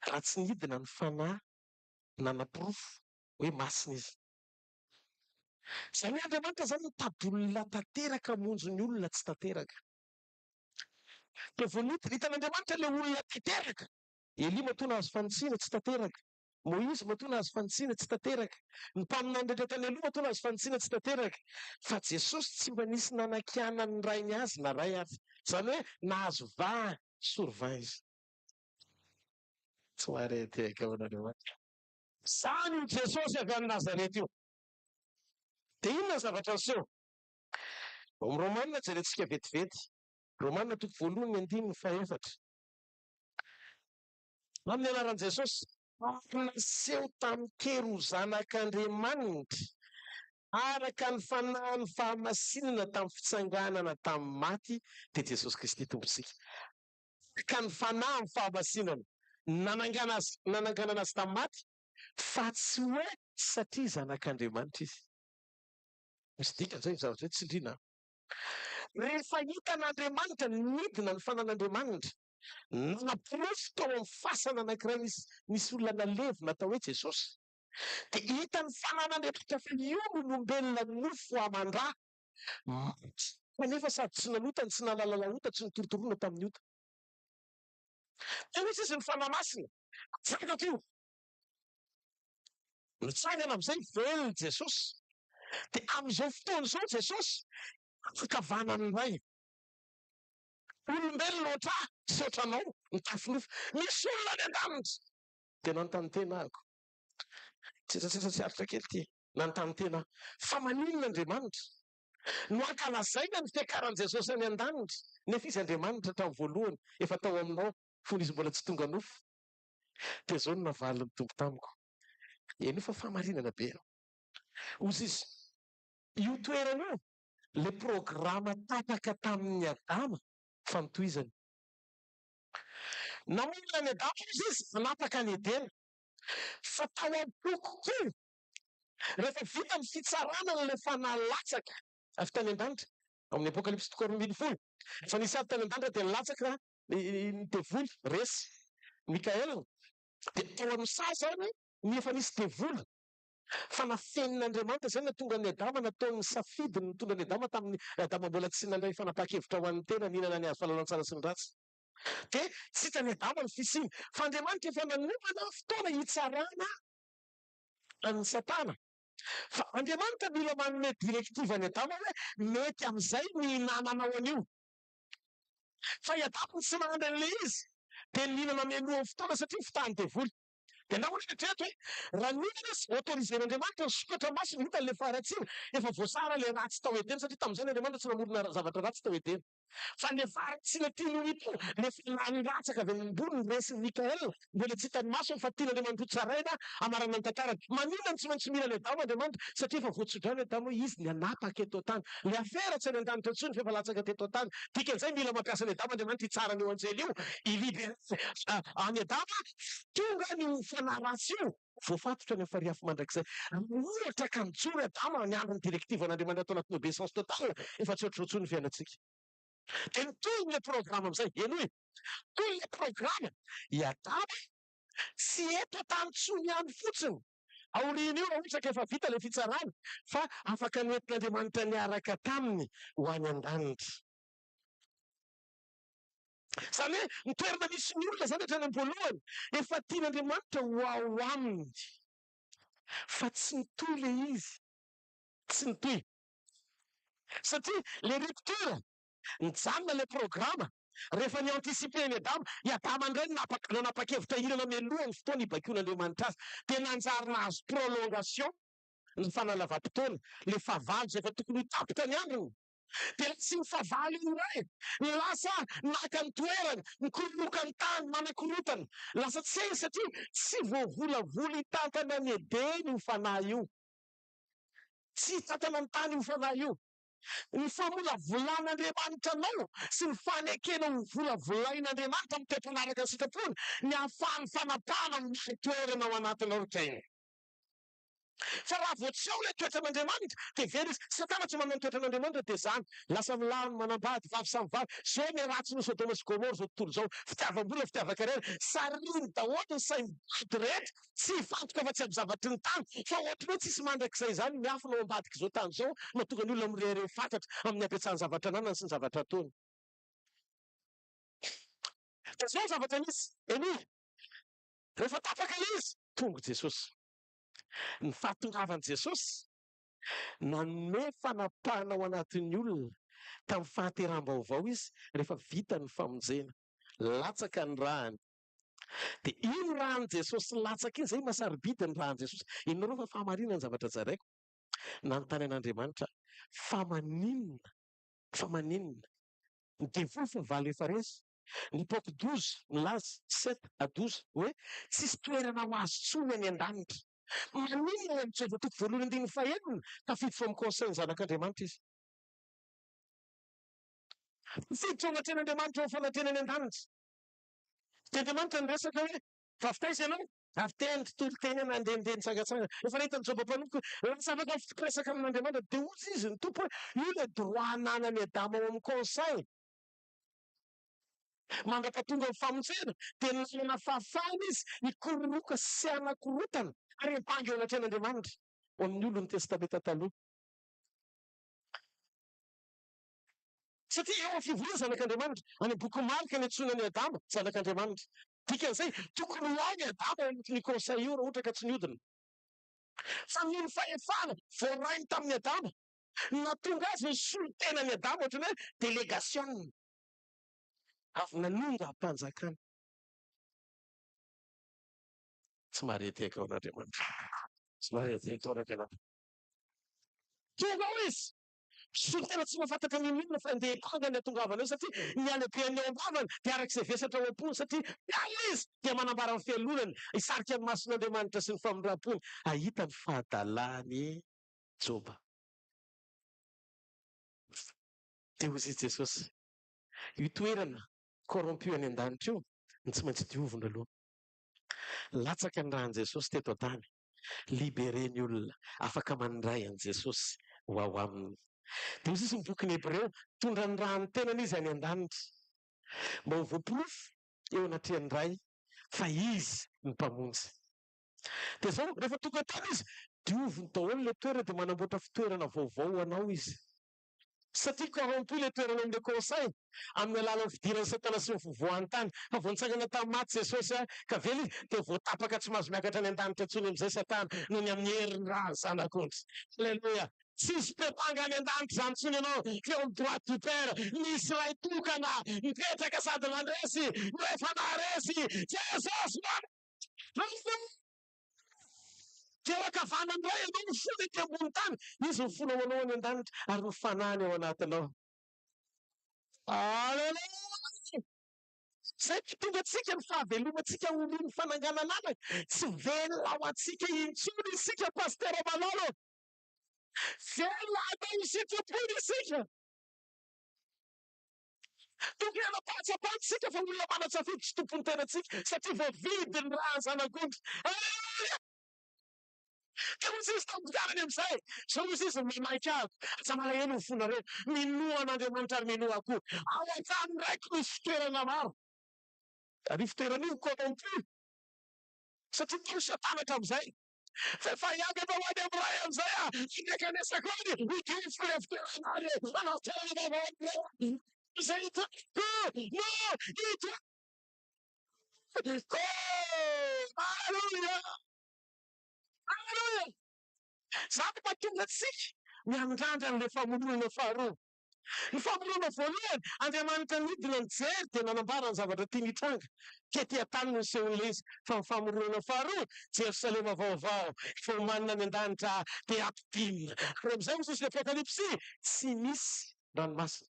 raha tsy nidina ny fanahy nanam-pirofo hoe masina izy. Izany hoe Andriamanitra izany mitady olona tanteraka hamonjy ny olona tsy tanteraka. Dia vao hitan'Andriamanitra ilay olona tanteraka, Elia matoa nahazo fanitsiana tsy tanteraka, Moïse matoa nahazo fanitsiana tsy tanteraka, ny mpaminany rehetra tany aloha matoa nahazo fanitsiana tsy tanteraka, fa Jesosy tsy mba nisy nanan-kiana ny ray ny azy na ray azy. Izany hoe nahazo và sorovain izy. Tsy maharety ao an'Andriamanitra. Izany io Jesosy avy any Nazareta io. Dia inona ny zavatra niseho? Ao amin'ny Romanina jerentsika vetivety. Romanina 1:1-4. Amin'ny anaran'i Jesosy, naseho tamin'ny kero ho zanak'Andriamanitra araka ny fanahiny fahamasinana tamin'ny fitsanganana tamin'ny maty dia Jesosy Kristy tompontsika. Araka ny fanahiny fahamasinana nananganana azy tamin'ny maty fa tsy hoe satria zanak'Andriamanitra izy. Misy dikany izay ny zavatra hoe tsindriana. Rehefa hitan'Andriamanitra nidina ny fanan'Andriamanitra nanam-pirofo tao amin'ny fasana anankiray misy olona nalevina atao hoe Jesosy. Dia hitany fanan'Andriamanitra fa io olombelona nofo aman-drà maty kanefa sady tsy nanotany, tsy nalalalaota, tsy nitorotoroana tamin'ny ota. Io izy ny fanahy masina. Atsangako io. Nitsangana amin'izay velona Jesosy. Dia amin'izao fotoana izao Jesosy afaka vanany iray. Olombelona ohatrà tsy ohatranao mitafy nofo. Misy olona any an-danitra dia nanontany tena ahako. Tsiaritra kely ity. Nanontany tena aho. Fa maninona Andriamanitra? No ankalazaina ny fiakaran'i Jesosy any an-danitra. Nefa izy Andriamanitra tamin'ny voalohany efa tao aminao fony izy mbola tsy tonga nofo. Dia izao no navalin'ny Tompo tamiko. Eny fa famarinana be. Hozy izy, io toerana io, ilay programa tapaka tamin'ny Adama fanotoizany. Namonina ny Adama izy nanapaka ny Edena. Fa tao am-poko koa rehefa vita ny fitsarana le fanalatsaka avy tany an-danitra amin'ny apokalypsy toko 2010 fa nisy avy tany an-danitra dia nilatsaka ny devoly resy mikaela dia tao amin'ny sasany ny efa nisy devoly fa nafenin'Andriamanitra izay natonga ny Adama nataony safidy ny nitondra ny Adama tamin'ny Adama mbola tsy nandray fanapa-kevitra ho an'ny tena nihinana ny azo fahalalan-tsara sy ny ratsy. Dia tsy hitany Adama ny fisiny fa Andriamanitra efa nanomana fotoana hitsarana amin'ny Satana. Fa Andriamanitra mila manome direktiva ny Adama hoe mety amin'izay ny hinananao an'io. Fa i Adama tsy manana an'ilay izy dia nihinana mialohan'ny fotoana satria fitahan'ny devoly. Dia na olona hatreto hoe raha nihinana sy autorisen'Andriamanitra ny sokatra masina hita ilay faratsiny efa voasara ilay ratsy tao edeny satria tamin'izay n'Andriamanitra tsy namorona zavatra ratsy tao edeny. Fa ilay faratsina tiany ho hita rehefa niratsaka avy amin'ny ambony ny resin'ny Mikaela mbola tsy hitany masony fa tian'Andriamanitra ho tsaraina hamarana ny tantarany. Maninona ny tsy maintsy mila ny Adama Andriamanitra satria efa voatsodrany Adama hoe izy ny hanapaka eto an-tany. Ilay afera tsy any an-danitra intsony fa efa latsaka teto an-tany. Dikan'izay mila mampiasa ny Adama Andriamanitra hitsarany eo anjely io ilibera any Adama tonga ny fanaratsy io voafatotra ny fariafy mandrakizay. Ohatra ka mijoro Adama ny andro ny direktiva n'Andriamanitra atao anatin'ny obéissance totale efa tsy ohatr'ireo intsony fiainantsika. Dia nitohy le programa amin'izay enoe toy le programa i Adama tsy eto tany tsony ihany fotsiny aoriana io raha ohatra ka efa vita le fitsarana fa afaka noentin'Andriamanitra niaraka taminy ho any an-danitra. Izany hoe ny toerana misy ny olona izany hatrany am-polohany efa tian'Andriamanitra ho ao aminy fa tsy nitohy le izy, tsy nitohy satria le rupture nijanona le programa rehefa ny antisipeny Adama i Adama indray nanapa-kevitra hinana mialohan'ny fotoana hibakian'Andriamanitra azy dia nanjarina azy prolongation ny fanalavam-potoana le fahavalo izay efa tokony hitapitra ny androny. Dia tsy ny fahavalo iray ny lasa naka ny toerany nikororoka ny tany manakorotana lasa tsy eny satria tsy voavolavoly hitantana ny edeny io fanahy io, tsy hitantana ny tany io fanahy io. Ny famolavolan'Andriamanitra anao sy ny fanekena ny volavolain'Andriamanitra amin'ny toetranaraka ny sitrapony ny ahafahany fanapahana ny toerana ao anatinao otrany. Fa raha vao tsy ao ilay toetran'Andriamanitra dia very izy. Satana tsy manana toetran'Andriamanitra dia izany lasa milamy manambady vavy samy vavy zao ny ratsy ny Sodoma sy Gomora zao tontolo izao fitiavam-bola fitiavan-karena sariny daholo ny saim-bady rehetra tsy hifantoka fa tsy amin'ny zavatry ny tany fa ohatra hoe tsisy mandrakizay izany miafina ao ambadika izao tany izao mahatonga ny olona mirehireh fantatra amin'ny ampiasany zavatra ananany sy ny zavatra ataony. Dia izao ny zavatra nisy eny rehefa tapaka izy tonga Jesosy. Ny fahatongavan'i Jesosy nanome fanapahana ao anatin'ny olona tamin'ny fahateram-baovao izy rehefa vita ny famonjena latsaka ny rahany. Dia iny rahan'i Jesosy latsaka iny izay mahasarobidy ny rahan'i Jesosy. Inona fa fahamarinana ny zavatra zaraiko nanontany an'Andriamanitra fa maninona ny devoly fa valo efa resy ny pôky 12 milaza 7 à 12 hoe tsisy toerana ho azo tsony any an-danitra. Maninona ny tsy voatoko voalohany andiny fahenina tafiditra amin'ny conseil ny zanak'Andriamanitra izy. Tafiditra ao anatrehan'Andriamanitra ao fanatena any an-danitra. Dia Andriamanitra niresaka hoe vavitaiza ianao avy teny tontolo teny andehandeha nitsangatsangana efa nahitany Joba-panomiko lasa afaka miresaka amin'Andriamanitra dia ozy izy ny tompo hoe io le droit ananany Adama ao amin'ny conseil mandrapatonga ny famonjena dia nanana fahafahana izy hikororoka sy hanakorotana ary hibangy ao anatrehan'Andriamanitra ho amin'ny olon'ny testamenta taloha. Satria eo amin'ny fivoriana zanak'Andriamanitra any boky Marika ny antsoina ny Adama zanak'Andriamanitra. Dikan'izay tokony ho any Adama ao anatin'ny conseil io raha ohatra ka tsy nihodina. Fa ny fahefana voarainy tamin'ny Adama natonga azy ny solon-tenan'ny Adama ohatrany hoe délégation avy nanonga ampanjakana. Tsy marety aika ao an'Andriamanitra. Tsy marety aika ao an'Andriamanitra. Tonga ao izy solon-tena tsy mahafantatra ny inona fa andeha hipanga ny atongavana eo satria ny alebeany ao ambavany dia arak'izay vesatra ao am-pony satria miala izy dia manambara ny fialonany hisarika ny mason'Andriamanitra sy ny famindram-pony ahita ny fahadalany Joba. Dia hozy izy Jesosy io toerana corrompu any an-danitra io ny tsy maintsy diovina aloha. Latsaka ny rahan'i Jesosy teto an-tany Libereny olona afaka mandray an' Jesosy ho ao aminy. Dia hoy sisy ny bokin'ny Hebreo, tondra ny raha ny tenany izy any an-danitra, mba ho voaporofo eo anatrehan'ny ray fa izy ny mpamonjy. Dia zao rehefa tonga tany izy, dioviny daholo ilay toerana dia manamboatra fitoerana vaovao ho anao izy. Satria corrompu ilay toerana amin'ilay conseil amin'ny alalan'ny fidirana Satana sy ny fivoahan'ny tany. Fa vao nitsangana tamin'ny maty Jesosy ka vela izy dia voatapaka tsy mahazo miakatra any an-danitra intsony amin'izay Satana noho ny amin'ny herin'ny raha ny zanak'ondry. Alleluia. Tsisy mpetanga any an-danitra izany intsony ianao fa eo amin'ny droite du Père misy iray tokana mipetraka sady mandresy no efa naharesy Jesosy dia ankavanany iray ianao ny fony ety ambony tany, izy ny fonao anao any an-danitra ary ny fanahany ao anatinao. Alleluia! Zay tonga antsika ny fahavelomantsika olo ny fanangananana. Tsy velona ao antsika intsony isika pastera Manolo. Velona atao isitrapony isika. Tokena patsapatsika fa olona manatsafidy tsy tompony tenantsika satria voavidy ny raha ny zanak'ondry. Alleluia! Dia hoy sisy tampikarany amin'izay, zao hoy sisy manaika avy, aza malahelo ny fonareo, minoa an'Andriamanitra ary minoa koa. Ao an-trano raiky misy fitoerana maro. Ary fitoerana io corrompu. Satria tao Satana hatramin'izay. Fa iaby atao any amin'ny ray amin'izay ndraika anesako any, hidifo ilay fitoerana any, manao toerana vaovao. Izay hitako, no, hitako. Alleluia! Alleluia! Zany mahatonga antsika miandrandra an'ilay famorona faharoa. Ny famorona voalohany, Andriamanitra nidina nijery dia nanambara ny zavatra tiany hitranga. Ketỳ an-tany no nisehon'ilay izy. Fa ny famorona faharoa, Jerosalema vaovao, efa homanina any an-danitra dia ampidinina. Ary amin'izay hoy sisy ny Apokalipsy, tsy misy ranomasina.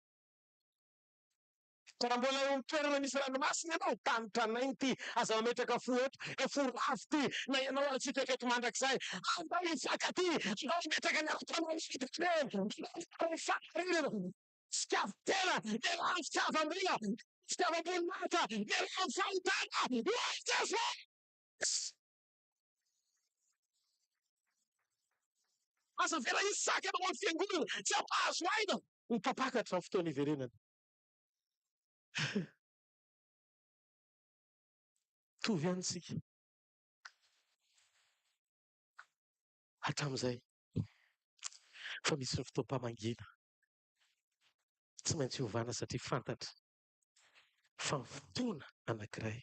Ka raha mbola eo amin'ny toerana misy ranomasina ianao, tany tranainty, aza mametraka fo eto, fo rafy ty, na ianao atsika eto mandrakizay, andao hifankaty, andao himetraka ny ara-panao ny fakarirana, fitiavin-tena, dia raha ny fitiavam-bina, fitiavam-boninahitra, dia raha ny fahitana, Jesosy! Aza vera hisaka anao amin'ny fiangonana, tsy ampahazo aina, mipapakatra amin'ny fotoana iverenana. Tovy ihany isika. Hatramin'izay fa misy ny fotoam-pamangina. Tsy maintsy hiovana satria fantatra fa ny fotoana anankiray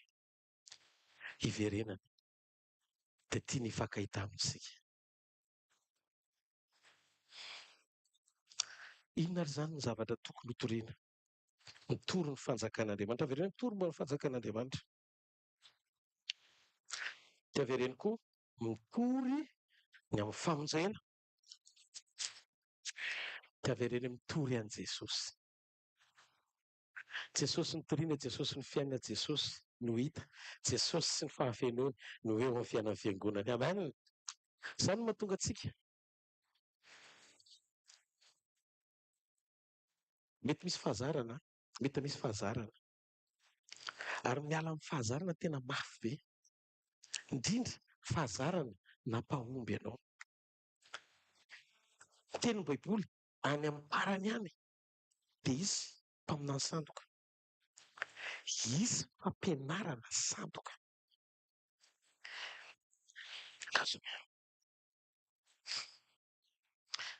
hiverenana dia tiany hifankahita amintsika. Inona ary izany ny zavatra tokony hotoriana? Mitory ny fanjakan'Andriamanitra. Avereny mitory mba ny fanjakan'Andriamanitra. Dia avereny koa mitory ny amin'ny famonjena. Dia avereny mitory an'i Jesosy. Jesosy ny toriana, Jesosy ny fiainana, Jesosy no hita, Jesosy sy ny fahafenoany no eo amin'ny fiainan'ny fiangonany. Amen. Izany no mahatonga antsika. Mety misy fahazarana, mety misy fahazarana. Ary miala amin'ny fahazarana tena mafy be. Indrindra fahazarana nampahomby ianao. Teny Baiboly, any amin'ny parany any, dia izy mpaminany sandoka. Izy fampianarana sandoka.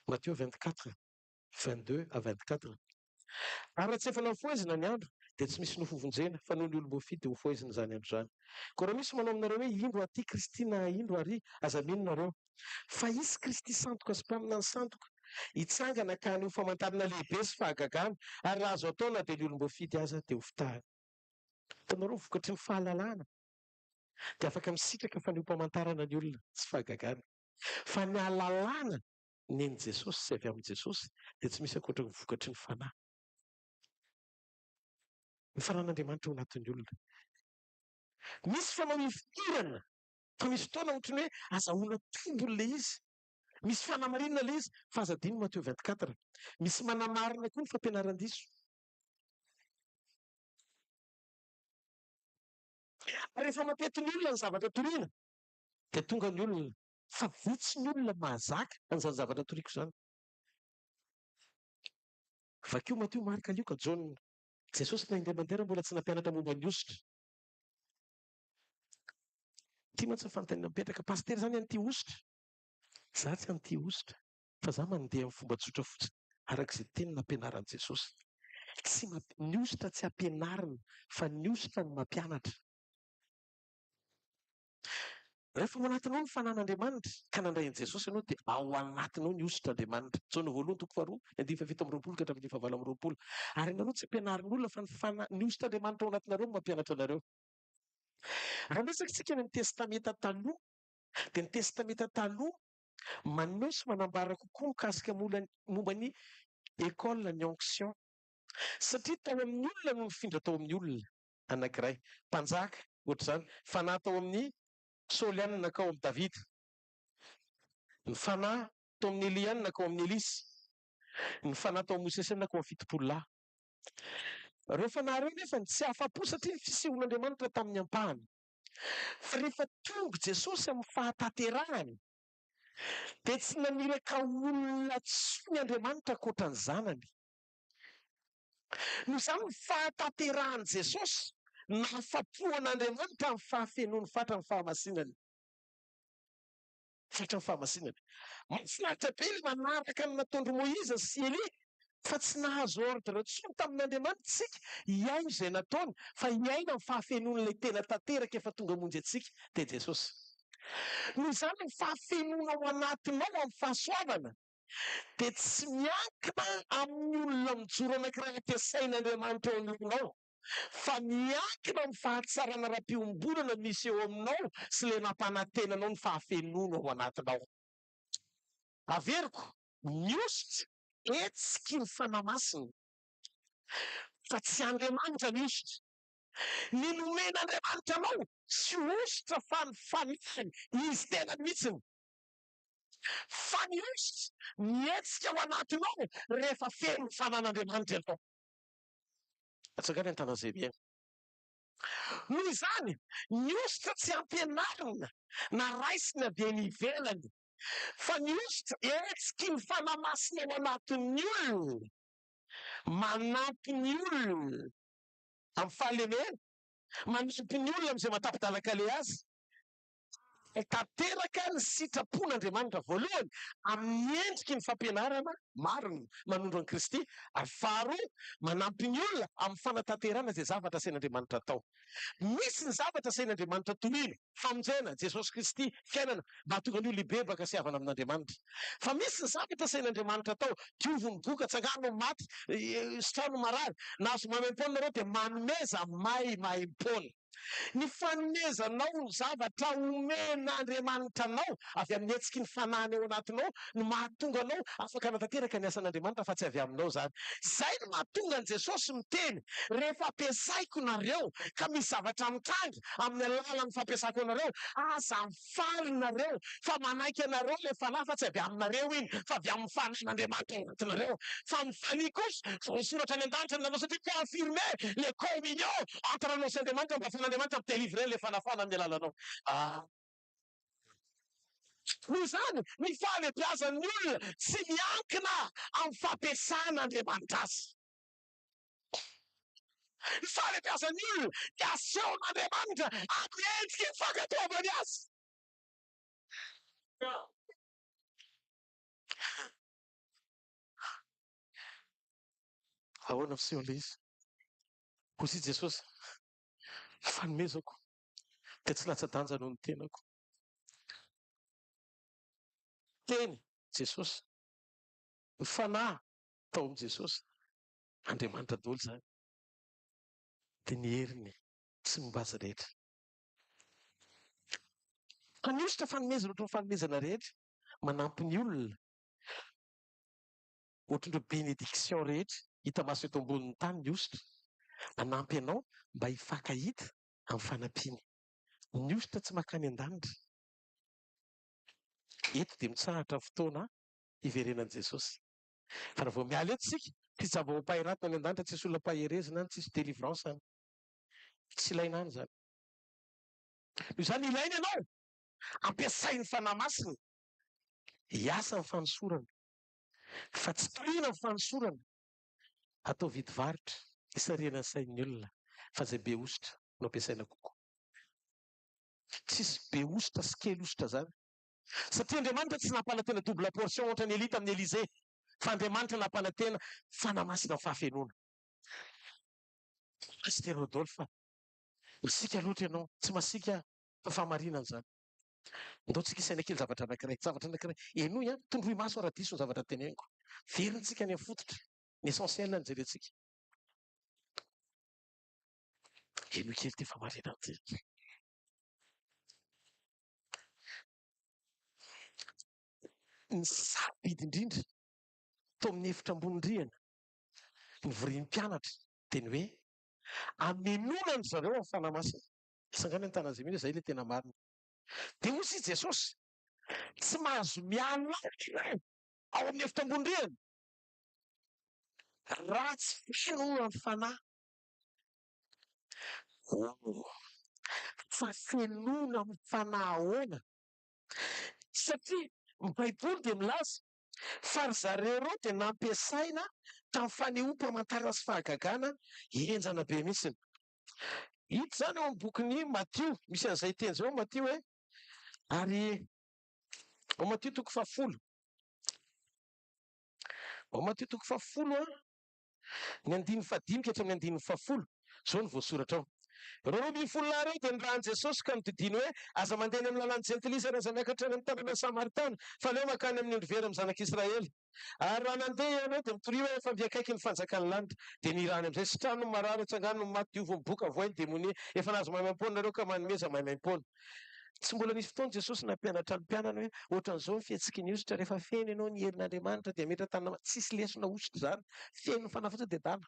Matthieu 24, 22 à 24. Ary raha tsy efa nafoezina ny andro, dia tsy misy nofovonjena fa noho ny olom-boafidy dia ho foezina izany andro izany. Koa raha misy manao aminareo hoe indro aty Kristy na indro ary, aza mino nareo. Fa izy Kristy sandoka sy mpaminany sandoka, hitsangana ka haneo famantarana lehibe sy fahagagana, ary raha azo atao na dia ny olom-boafidy aza dia ho fitahana. Hitanareo vokatry ny fahalalahana dia afaka misitraka fa haneo-pamantarana ny olona sy fahagagana. Fa ny ahalalahana ny an'i Jesosy sy avy amin'i Jesosy dia tsy misy ankoatra ny vokatry ny fanahy. Ny fanan'Andriamanitra ao anatin'ny olona. Misy fanao mifidirana, fa misy fotoana ohatran'ny hoe azahoana tombony ilay izy. Misy fanamarinana ilay izy, fa aza adino Matthieu 24. Misy manamarina koa ny fampianaran-diso. Rehefa mampiety ny olona ny zavatra toriana, dia tonga ny olona Fa vitsy ny olona mahazaka an'izany zavatra toriko izany. Vakio Matio Marika Lioka Jaona. Jesosy nandeha mandeha mbola tsy nampianatra momba ny ositra. Ity mantsy fantanina mipetraka paster zany an'ity ositra. Za tsy an'ity ositra fa za mandeha amin'ny fomba tsotra fotsiny arak'izay teny nampianaran'i Jesosy. Ny ositra tsy ampianarina fa ny ositra no mampianatra. Rehefa ao anatinao ny fanan'Andriamanitra ka nandray an'i Jesosy ianao dia ao anatinao ny ositr'Andriamanitra. Jaona voalohany toko faharoa andiny fafito amby roapolo ka hatramin'ny fahavalo amby roapolo. Ary ianareo tsy ampianarin'olona fa ny ositr'Andriamanitra ao anatinareo no mampianatra anareo. Raha resaka isika ny testamenta taloha dia ny testamenta taloha maneho sy manambara kokoa mikasika momba ny hvkl-mission. Satria tao amin'ny olona no mifindra tao amin'ny olona anankiray. Mpanjaka ohatr'izany fanahy tao amin'ny Saoly ihany nakao amin'ny Davida. Ny fanahy tao amin'ny Elia ihany nakao amin'ny Elisy. Ny fanahy tao amin'ny Mosesy ihany nakao amin'ny fitopolo lahy. Ireo fanahy ireo nefa tsy afa-po satria ny fisehoan'Andriamanitra tamin'ny ampahany. Fa rehefa tonga Jesosy amin'ny fahatanterahany dia tsy naniraka olona tsony Andriamanitra ankoatra ny zanany. Noho izany ny fahatanterahany Jesosy nahafapo an'Andriamanitra amin'ny fahafenoany fatra ny fahamasinany. Fatra ny fahamasinany. Mahafinaritra be ilay manaraka ny nataon'i Moïse sy Elia, fa tsy nahazo ordre intsony tamin'Andriamanitra isika hiay izay nataony, fa hiaina amin'ny fahafenoan'ilay tena tanteraka efa tonga hamonjy antsika dia Jesosy. Noho izany ny fahafenoana ao anatinao amin'ny fahasoavana dia tsy miankina amin'ny olona mijoro anankiray ampiasain'Andriamanitra eo anoloanao, fa miankina amin'ny fahatsarana ara-piombolana misy eo aminao sy ilay nampanantenanao ny fahafenoana ao anatinao. Averiko, ny ositra hetsiky ny fanahy masina, fa tsy Andriamanitra ny ositra. Ny nomen'Andriamanitra anao tsy ositra fa ny fanahy izy tena mihitsiny. Fa ny ositra mihetsika ao anatinao rehefa feno ny fanan'Andriamanitra ianao. Atsakany an-tana izay miaina. Noho izany, ny ositra tsy ampianarina na raisina avy any ivelany, fa ny ositra hetsiky ny fanahy masina ao anatin'ny olona, manampy ny olona amin'ny fahalemena, manampy ny olona amin'izay matapy-dalan-kaleha azy. Tanteraka ny sitrapon'Andriamanitra voalohany amin'ny endriky ny fampianarana marina manondro an'i Kristy, ary faharoa manampy ny olona amin'ny fanatanterana izay zavatra asain'Andriamanitra atao. Misy ny zavatra asain'Andriamanitra tohina, famonjena, Jesosy Kristy, fiainana, mba hahatonga ny olona hibe baka siavana amin'Andriamanitra. Fa misy ny zavatra asain'Andriamanitra atao, dioviny boka, tsangano maty, sotrano marary, nahazo maimaimpona nareo dia manomeza maimaimpona. Ny fanomezanao ny zavatra omen'Andriamanitra anao avy amin'ny hetsiky ny fanahiny ao anatinao no mahatonga anao afaka hanatanteraka ny asan'Andriamanitra fa tsy avy aminao zany. Izay no mahatonga an' Jesosy miteny, rehefa ampiasaiko nareo ka misy zavatra mitranga amin'ny alalan'ny fampiasako anareo, aza mifaly nareo fa manaiky anareo ilay fanahy fa tsy avy aminareo iny fa avy amin'ny fanan'Andriamanitra ao anatinareo. Fa mifaly kosa voasoratra any an-danitra ny nanao satria confirmer le communion entre anao sy Andriamanitra mba fan'Andriamanitra ampitelivrer ilay fanafana amin'ny alalanao. Noho izany ny fahalebiazan'ny olona tsy miankina amin'ny fampiasan'Andriamanitra azy. Ny fahalebiazan'ny olona dia asehon'Andriamanitra amin'ny endriky ny fankatoavany azy. Ahoana fisehoan'ilay izy? Hoy izy Jesosy, fanomezako dia tsy latsa-danja noho ny tenako. Teny Jesosy, ny fanahy tao amin'i Jesosy, Andriamanitra daholo izany. Dia ny heriny tsy momba azy rehetra. Fa ny ositra fanomezana ohatran'ny fanomezana rehetra, manampy ny olona ohatran'ireo benediction rehetra hita maso eto ambonin'ny tany. Ny ositra manampy anao mba hifankahita amin'ny fanampiany. Ny ositra tsy mankany an-danitra. Eto dia mitsahatra fotoana hiverenan'i Jesosy. Fa raha vao miala eto isika, tsisy zava-paharatona any an-danitra, tsisy olona paherezina, tsisy délivrance any. Tsy ilaina any izany. Noho izany ilaina ianao ampiasain'ny fanahy masina hiasa ny fanosorana, fa tsy tohina ny fanosorana atao vidy varotra hisariana ny sain'ny olona, fa zay be ositra no ampiasaina kokoa. Tsisy be ositra sy kely ositra zany, satria Andriamanitra tsy nampanantena double portion ohatra ny elita amin'ny Elize, fa Andriamanitra nampanantena fanahy masina ny fahafenoana. Pasteur Rodolphe, masika loatra ianao, tsy masika fa fahamarinana zany. Ndaotsika isaina kely zavatra anankiray. Enoy a, tondroy maso ara diso ny zavatra teneniko. Verintsika any amin'ny fototra, ny essentiel ny jerentsika. Enoy kely ty fahamarinana ty. Ny sarobidy indrindra tao amin'ny efitra ambony-drihana ny vorian'ny mpianatra teny hoe amenona ny zareo amin'ny fanahy masina. Isangana ny tanàna zay mihitsy zay le tena marina. Dia hoy i Jesosy tsy mahazo miala ao amin'ny efitra ambony-drihana raha tsy fenoina ny fanahy. Fa fenoina amin'ny fanahy ahoana? Satria ny Baiboly dia milaza fa ry zareo ireo dia nampiasaina tamin'ny fanehoam-pamantarana sy fahagagana henjana be mihitsiny. Hita zany ao amin'ny bokin'ny Matio, misy an'izay teny zao Matio hoe ary ao Matio toko 10. Ao Matio toko 10 ny 15 ka hatramin'ny 10. Zao ny voasoratra ao. Ireo mifolona ireo dia nirahan'i Jesosy ka nodidiny hoe aza mandeha amin'ny lalàn'ny jentilisa raha miakatra any amin'ny tanàna Samaritana, fa leo makany amin'ny ondrivera amin'ny zanak'Israely. Ary raha nandeha ianao dia mitory hoe efa miakaiky ny fanjakan'ny lanitra. Dia nirahany amin'izay sitrano ny marary atsangano ny maty diovy boka voainy demonia, efa nahazo maimaimpona nareo ka manomeza maimaimpona. Tsy mbola nisy fotoana Jesosy nampianatra ny mpianany hoe ohatran'izao ny fihetsiky ny ositra rehefa feno ianao ny herin'Andriamanitra dia mety tanana tsisy lesona ositra zany, feno ny fanahy fotsiny dia dana.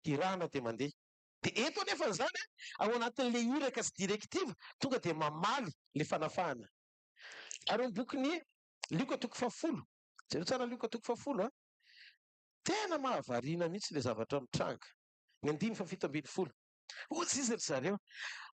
Irahana dia mandeha. Dia eto anefa izany ao anatin'ilay iraka sy direktiva tonga dia mamaly le fanafahana. Ary ny bokin'ny Luka toko 10, jereo tsara Luka toko 10 tena mahavariana mihitsy le zavatra mitranga. Ny 5:70. Ozy izy ry zareo.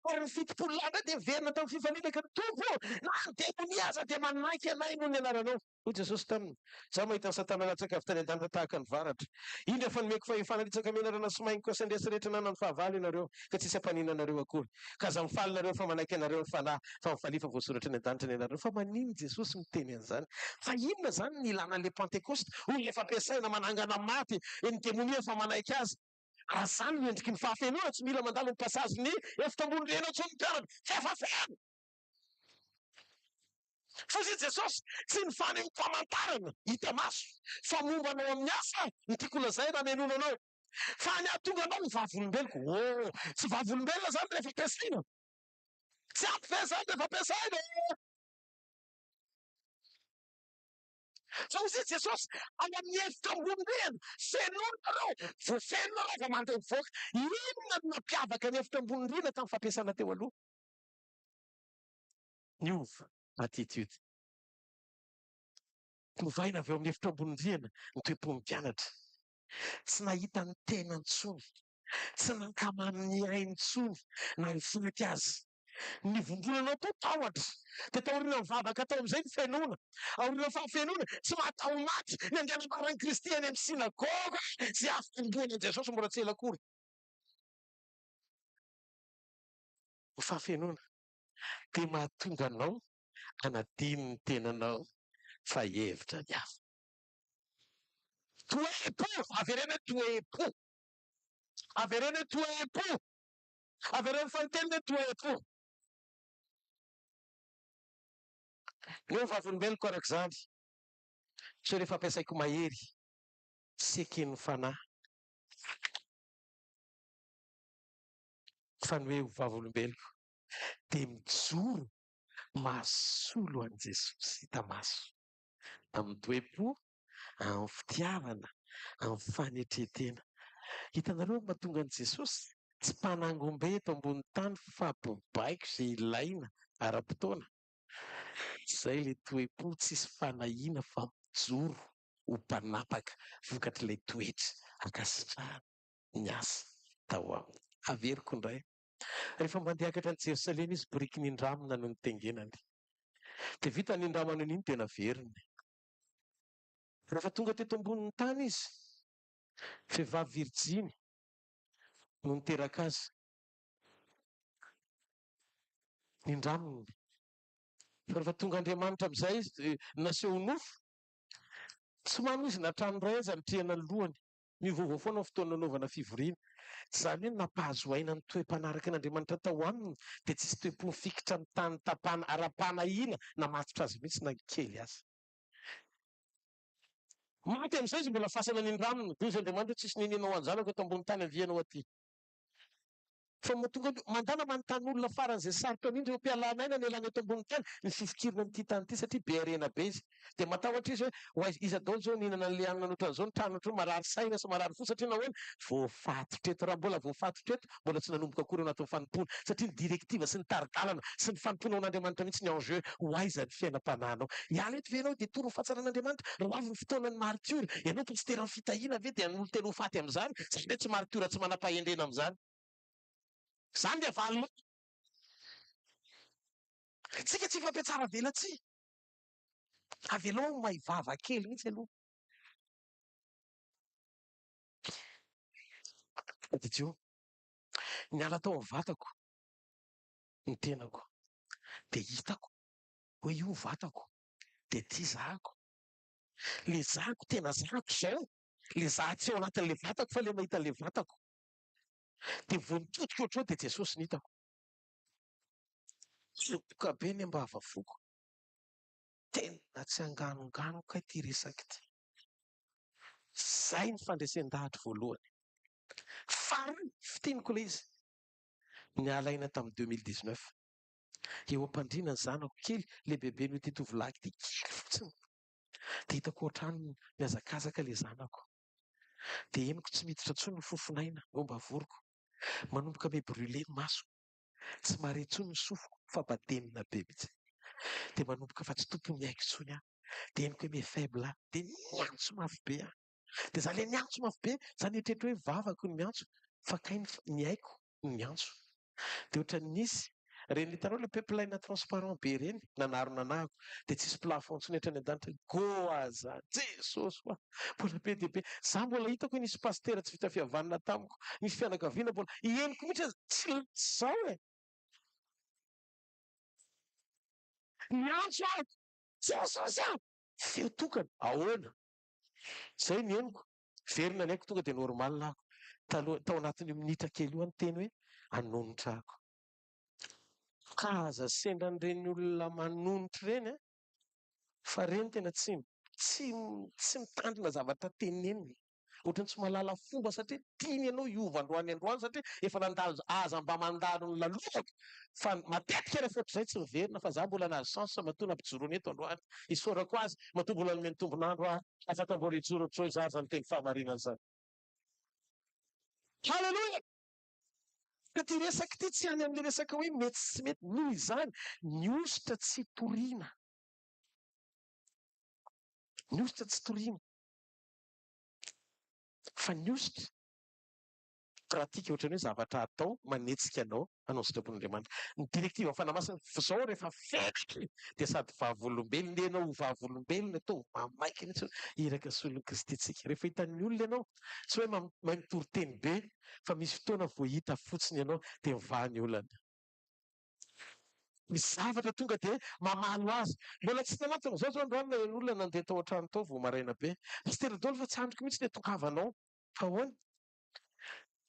Ary ny 70 lana dia miverina tamin'ny fifaliana ka tompo na demonia aza dia manaiky anay noho ny anaranao. Hoy Jesosy taminy, za mahita ny Satana latsaka avy tany an-danitra tahaka ny varatra. Indra fa nomeko fahefana litsaka menarana sy maingo ka sendresy rehetra nanana fahavalo ianareo ka tsisy ampanina anareo akory. Ka za mifaly nareo fa manaiky anareo ny fanahy fa mifalifa voasoratra ny an-danitra ny anareo. Fa maninona Jesosy miteny an'izany? Fa inona zany ny ilana le Pentekoste? Hoy efa ampiasaina manangana maty ny demonia fa manaiky azy. Raha zany no endriky ny fahafenoana, tsy mila mandalo ny pasazy ny efitra ambony-drihana tsy ny mpianatra fa efa feno. Fa izy Jesosy tsy ny fanehoam-pamantarana hita maso fa mombanao amin'ny asa ny tiako lazay raha menona anao. Fa ny ahatonga anao ny vavolombeloko. Oh, tsy vavolombelona zany rehefa ampiasaina. Tsy ampy fe zany rehefa ampiasaina. Fa hoy Jesosy ao amin'ny efitra ambony-drihana fenonareo, voafenonareo fa mandeha mivoaka. Inona no nampiavaka ny efitra ambony-drihana tamin'ny fampiasana teo aloha? Niova attitude. Novaina avy ao amin'ny efitra ambony-drihana ny toe-pon'ny mpianatra. Tsy nahita ny tena intsony, tsy nankamany ny ainy intsony na nifaky azy. Ny vombonanao to tahotra dia taoriana mivavaka tao amin'izay ny fenoana. Aoriana fahafenoana tsy mahatao maty ny andehanambaran'i Kristy any amin'ny sinagoga sy afaka ambonan' Jesosy mbola tsy ela akory. Ny fahafenoana dia mahatonga anao anadino ny tenanao fa hevitra ny hafa. Toe-po, averena toe-po. Averena toe-po. Averena fantelina toe-po. Ny vavolombeloko arak'izany. So rehefa ampiasaiko mahery, tsy eken'ny fanahy. Fa ny hoe vavolombeloko dia mijoro mahasolo an'i Jesosy hita maso. Amin'ny toe-po, amin'ny fitiavana, amin'ny fanetretena. Hitanareo ny mahatonga an'i Jesosy tsy mpanangom-be eto ambony tany fa bobaiko izay ilaina ara-potoana. Izay ilay toe-po tsisy fanahiana fa mijoro ho mpanapaka vokatr'ilay toetra ankasitrahana ny asa tao aminy. Averiko indray. Rehefa mandeha akatra an'i Jerosalema izy biriky ny ndramina no nitengenany. dia vita ny indramana an'iny tena veriny. Rehefa tonga teto ambonin'ny tany izy, vehivavy virjiny no niteraka azy, nindraminy. Fa rehefa tonga Andriamanitra amin'izay izy naseho nofo, tsy mano izy natrano iray aza nitrehana ny lohany, mivoavoa foana ny fotoana nanaovana fivoriana. Izany hoe nampahazo aina ny toe-panaraka n'Andriamanitra tao aminy, dia tsisy toe-po fikitra ny tany tapana ara-pana ina na matotra azy mihitsy na kely azy. Maty amin'izay izy mbola fasana nindramina, dia izy Andriamanitra tsisy nenenao anjanako eto ambony tany anvianao aty. Fa mahatonga mandana manontany olona faran'izay sarotra indrindra eo am-pialan'aina ny elana eto ambony tany ny fifikirana n'ity tany ity satria be arena be izy. Dia matahotra izy hoe iza daholo izao nihinana ny lianina ohatran'izao ny tranony ohatran'ny marary saina sy marary fo satria nahoana voafatotra eto. Raha mbola voafatotra eto mbola tsy nanomboka akory ao anatin'ny fanompona, satria ny direktiva sy ny taridalana sy ny fanompoana an'Andriamanitra mihitsy ny enjeu ho aiza ny fiainam-pananao. Hiala eto ve ianao dia toro ny fahatsaràn'Andriamanitra, raha avy ny fotoanany maritiora, ianao konsideran'ny fitahiana ve dia ny tena ho faty amin'izany, satria tsy maritiora tsy manam-pahendrena amin'izany. Izany dia valona. Tsika tsy fampiatsara vela tsi. Avelao mahay vava kely mihitsy aloha. Didio, niala tao amin'ny vatako ny tenako, dia hitako hoe io vatako dia ity zahako. Le zahako tena zahako izao, le zaha tsy ao anatin'le vatako fa le mahita le vatako. Dia voanitotiko ohatrao dia Jesosy ny hitako. Sopoka be ny ambava foko. Tena tsy hanganongano ka ity resaka ity. Zay ny fandresendahatra voalohany. Farany fiteniko ilay izy. Niala aina tamin'ny 2019. Eo am-pandriana ny zanako kely, le bebe no ity tovolahy ity kely fotsiny. Dia hitako ohatrany mihazakazaka le zanako. Dia henoko tsy miditra intsony ny fofonaina eo am-bavoriko. Manomboka me brûlé ny maso. Tsy mahare intsony ny sofiko fa badenina be mihitsy. Dia manomboka fa tsy tompony haiko intsony aho. Dia henoko hoe me faible aho. Dia miantso mafy be aho. Dia za le miantso mafy be, za nietrehitra hoe vavako ny miantso fa kay ny haiko ny miantso. Dia ohatran'ny nisy reny hitanao le pepelaina transparent be reny nanaro-nanahako, dia tsisy plafond intsony hatrany an-danitra. Goaza Jesosy fa mbola be dia be. Za mbola hitako hoe nisy pastera tsy vita fihavanana tamiko, nisy fianakaviana mbola henoko mihitsy tsy zao e. Miantso aho Jesosy aho feo tokana ahoana. Zay ny henoko. Verina ny haiko tonga dia normal ako. Tao anatin'io minitra kely io ny teny hoe anonotra ako. Ka aza sendra n'ireny olona manonitra ireny a, fa reny tena tsy mitandrina zavatra teneniny. Ohatrany tsy mahalala fomba satria tiany ianao hiova androany androany satria efa nandalo aza mba mandalo ny lalofako. Fa matetika rehefa ohatr'izay tsy miverina fa za mbola nahazo chance matoa nampijoroany eto androany. Isaorako azy matoa mbola nomeny tombonandro aho afaka mbola hijoro ohatr'izao izaza ny teny fahamarinana izany. Haleloia! Ka ty resaka ity tsy any amin'ny resaka hoe mety sy mety noho izany ny ositra tsy toriana. Ny ositra tsy toriana. Fa ny ositra pratika ohatrany hoe zavatra atao manetsika anao hanao ny sitrapon'Andriamanitra. Ny direktiva ny fanamasina izao rehefa fetry dia sady vavolombelona ianao, vavolombelona atao mamaiky mihitsy iraka solon'i Kristy. Rehefa hitan'ny olona ianao tsy hoe mahay mitory teny be fa misy fotoana voahita fotsiny ianao dia mivahany olana. Misy zavatra tonga dia mamalo azy. Mbola tsy tanatona zao androany na olona nandeha tao an-trano tao vao maraina be. Pastera daholo fa tsy androko mihitsy ny atokavanao. Fa ahoana?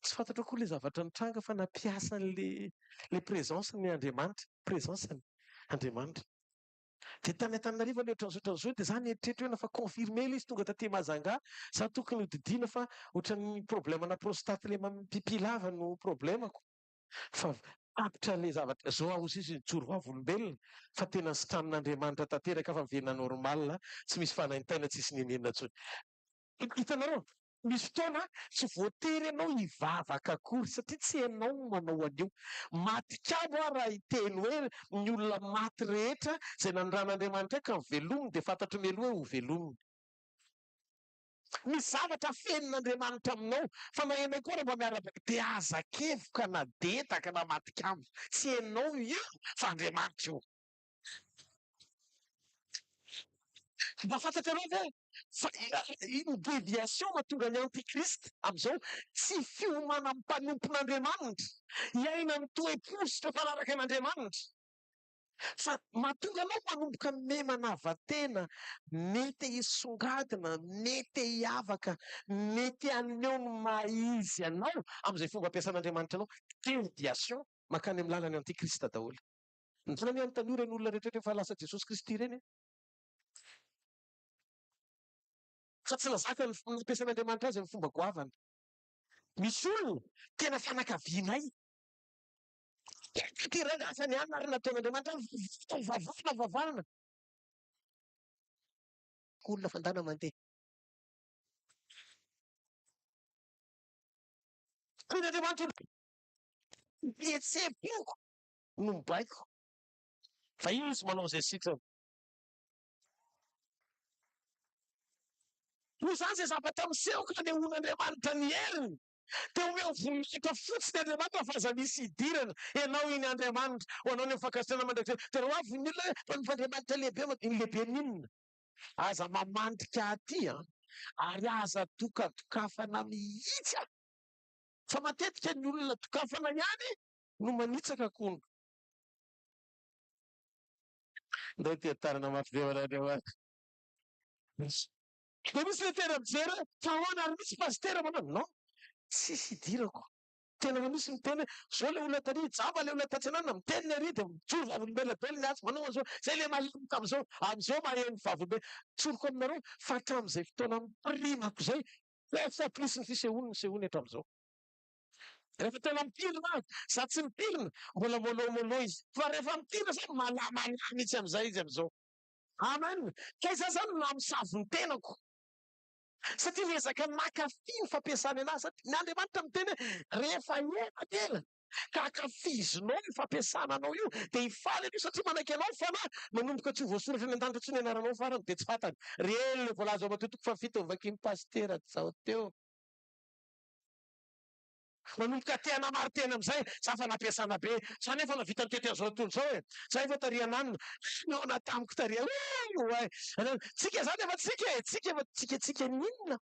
Tsy fantatra koa ilay zavatra nitranga fa nampiasa le prezansy Andriamanitra. Prezansy Andriamanitra. Dia tany Antananarivo ilay ohatran'izao dia za nieritreretra hoe nafa confirmé ilay izy tonga taty Mahajanga. Za tokony hodidiana fa ohatran'ny problemana prostate ilay pipilava no problemako. Fa apitra ilay zavatra zao ahozy izy nijoro vavolombelona fa tena sitranon'Andriamanitra tanteraka fa miverina normal, tsy misy fanaintaina, tsy misy nenenina intsony. Hitanareo, misy fotoana tsy voatery ianao hivavaka akory satria tsy ianao manao an'io. Maty kamo aho raha hiteny hoe ny olona maty rehetra izay nanondran'Andriamanitra ka mivelominy dia fantatro mialoha hoe ho velominy. Misy zavatra fenin'Andriamanitra aminao fa na ianao koa raha mba miaraka dia aza-kevoka na detaka na maty kamo. Tsy ianao io fa Andriamanitra io. Mba fantatra anao ve fa iny déviation mahatonga ny antikrista amin'izao tsy fiomana amin'ny mpanompon'Andriamanitra, iaina ny toe-positra fanaraka an'Andriamanitra. Fa mahatonga anao manomboka memana avatena, mety hisongadina, mety hiavaka, mety aneo ny maizy anao amin'izay fomba ampiasan'Andriamanitra anao. Déviation mankany amin'ny lalany antikrista daholo. Ndrona ny anontania ireny olona rehetra efa lasa Jesosy Kristy ireny. Fa tsy lazaka ny nampiasan'Andriamanitra azy amin'ny fomba goavana. Misy olona tena fianakavianay. Ty ragazany ihany ary nataon'Andriamanitra vavana. Olona fandana mandeha. Ny Andriamanitra pietsepoko no mibaiko. Fa izy manao izay sitrany. Noho izany izay zavatra miseho ka anehoan'Andriamanitra ny heriny. Teo hoe voninahitra fotsiny Andriamanitra fa aza misy idirana. Ianao iny Andriamanitra, ho anao ny mifankasitrana mandrakizay. Tena ho avy ny olona mpanompoandriamanitra lehibe, iny lehibe ninona? Aza mamandrika aty ary aza dokadokafana mihitsy. Fa matetika ny olona dokafana ihany no manitsaka kony. Ndao tetarina mafy be Andriamanitra. Dia misy le tena mijery fa ahoana ary misy pastera manao non, tsisy idirako. Tena misy miteny zao le olona tany jamba le olona tatsanana miteny ny ary dia mijoro vavolombelona be ny azy manao an'izao zay le malemboka amin'izao maheno vavolobe. Tsoroko aminareo fa hatramin'izay fotoana mipirimako izay efa plisy ny fisehoany hatramin'izao. Rehefa tena mipirina azy, za tsy mipirina mbola molomolo izy, fa rehefa mipirina izany malamalama mihitsy amin'izay izy amin'izao. Amen. Ka izay zany no namosavy ny tenako. Satria miezaka mankafy ny fampiasany anazy. Ny Andriamanitra miteny rehefa ela ka ankafizinao ny fampiasana anao io dia hifaly ianao satria manaiky anao fanahy manomboka tsy ho voasoratra ny an-danitra tsy ny anaranao farany dia tsy fantany. Rely ny voalaza ao matotoko fa fito vakian'ny pastera zao teo. Manomboka tena maro tena amin'izay za fa nampiasana be, za nefa navita ny tety an'izao tontolo izao e. Za efa tariananina, nao natamiko taria. Tsika zany efa tsika ninona?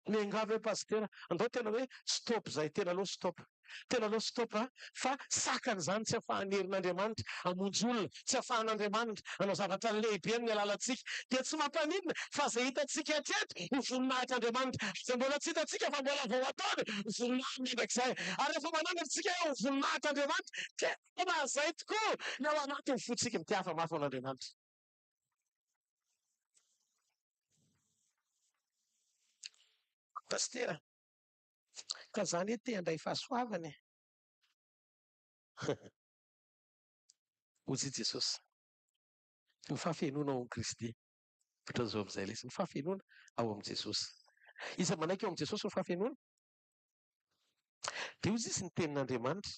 Miangavy hoe pastera, andao tena hoe stop zay, tena aloha stop. Tena aloha stop fa sakan'izany tsy ahafahan'ny herin'Andriamanitra hamonjy olona, tsy ahafahan'Andriamanitra hanao zavatra lehibe amin'ny alalantsika. Dia tsy mampaninona fa izay hitantsika hatreto ho voninahitran'Andriamanitra. Izay mbola tsy hitantsika fa mbola vao ataony voninahitra mandrakizay. Ary rehefa manandratsika eo voninahitran'Andriamanitra, tena izay tokoa ny ao anatin'ny fotsika mitiafa mafy an'Andriamanitra. Pastera, ka zany hoe te handray fahasoavana. Hozy Jesosy, ny fahafenoana ao amin'ny Kristy. Ohatran'izao amin'izay lesy, ny fahafenoana ao amin'ny Jesosy. Iza manaiky ao amin'ny Jesosy ny fahafenoana? Dia hozy izy ny tenin'Andriamanitra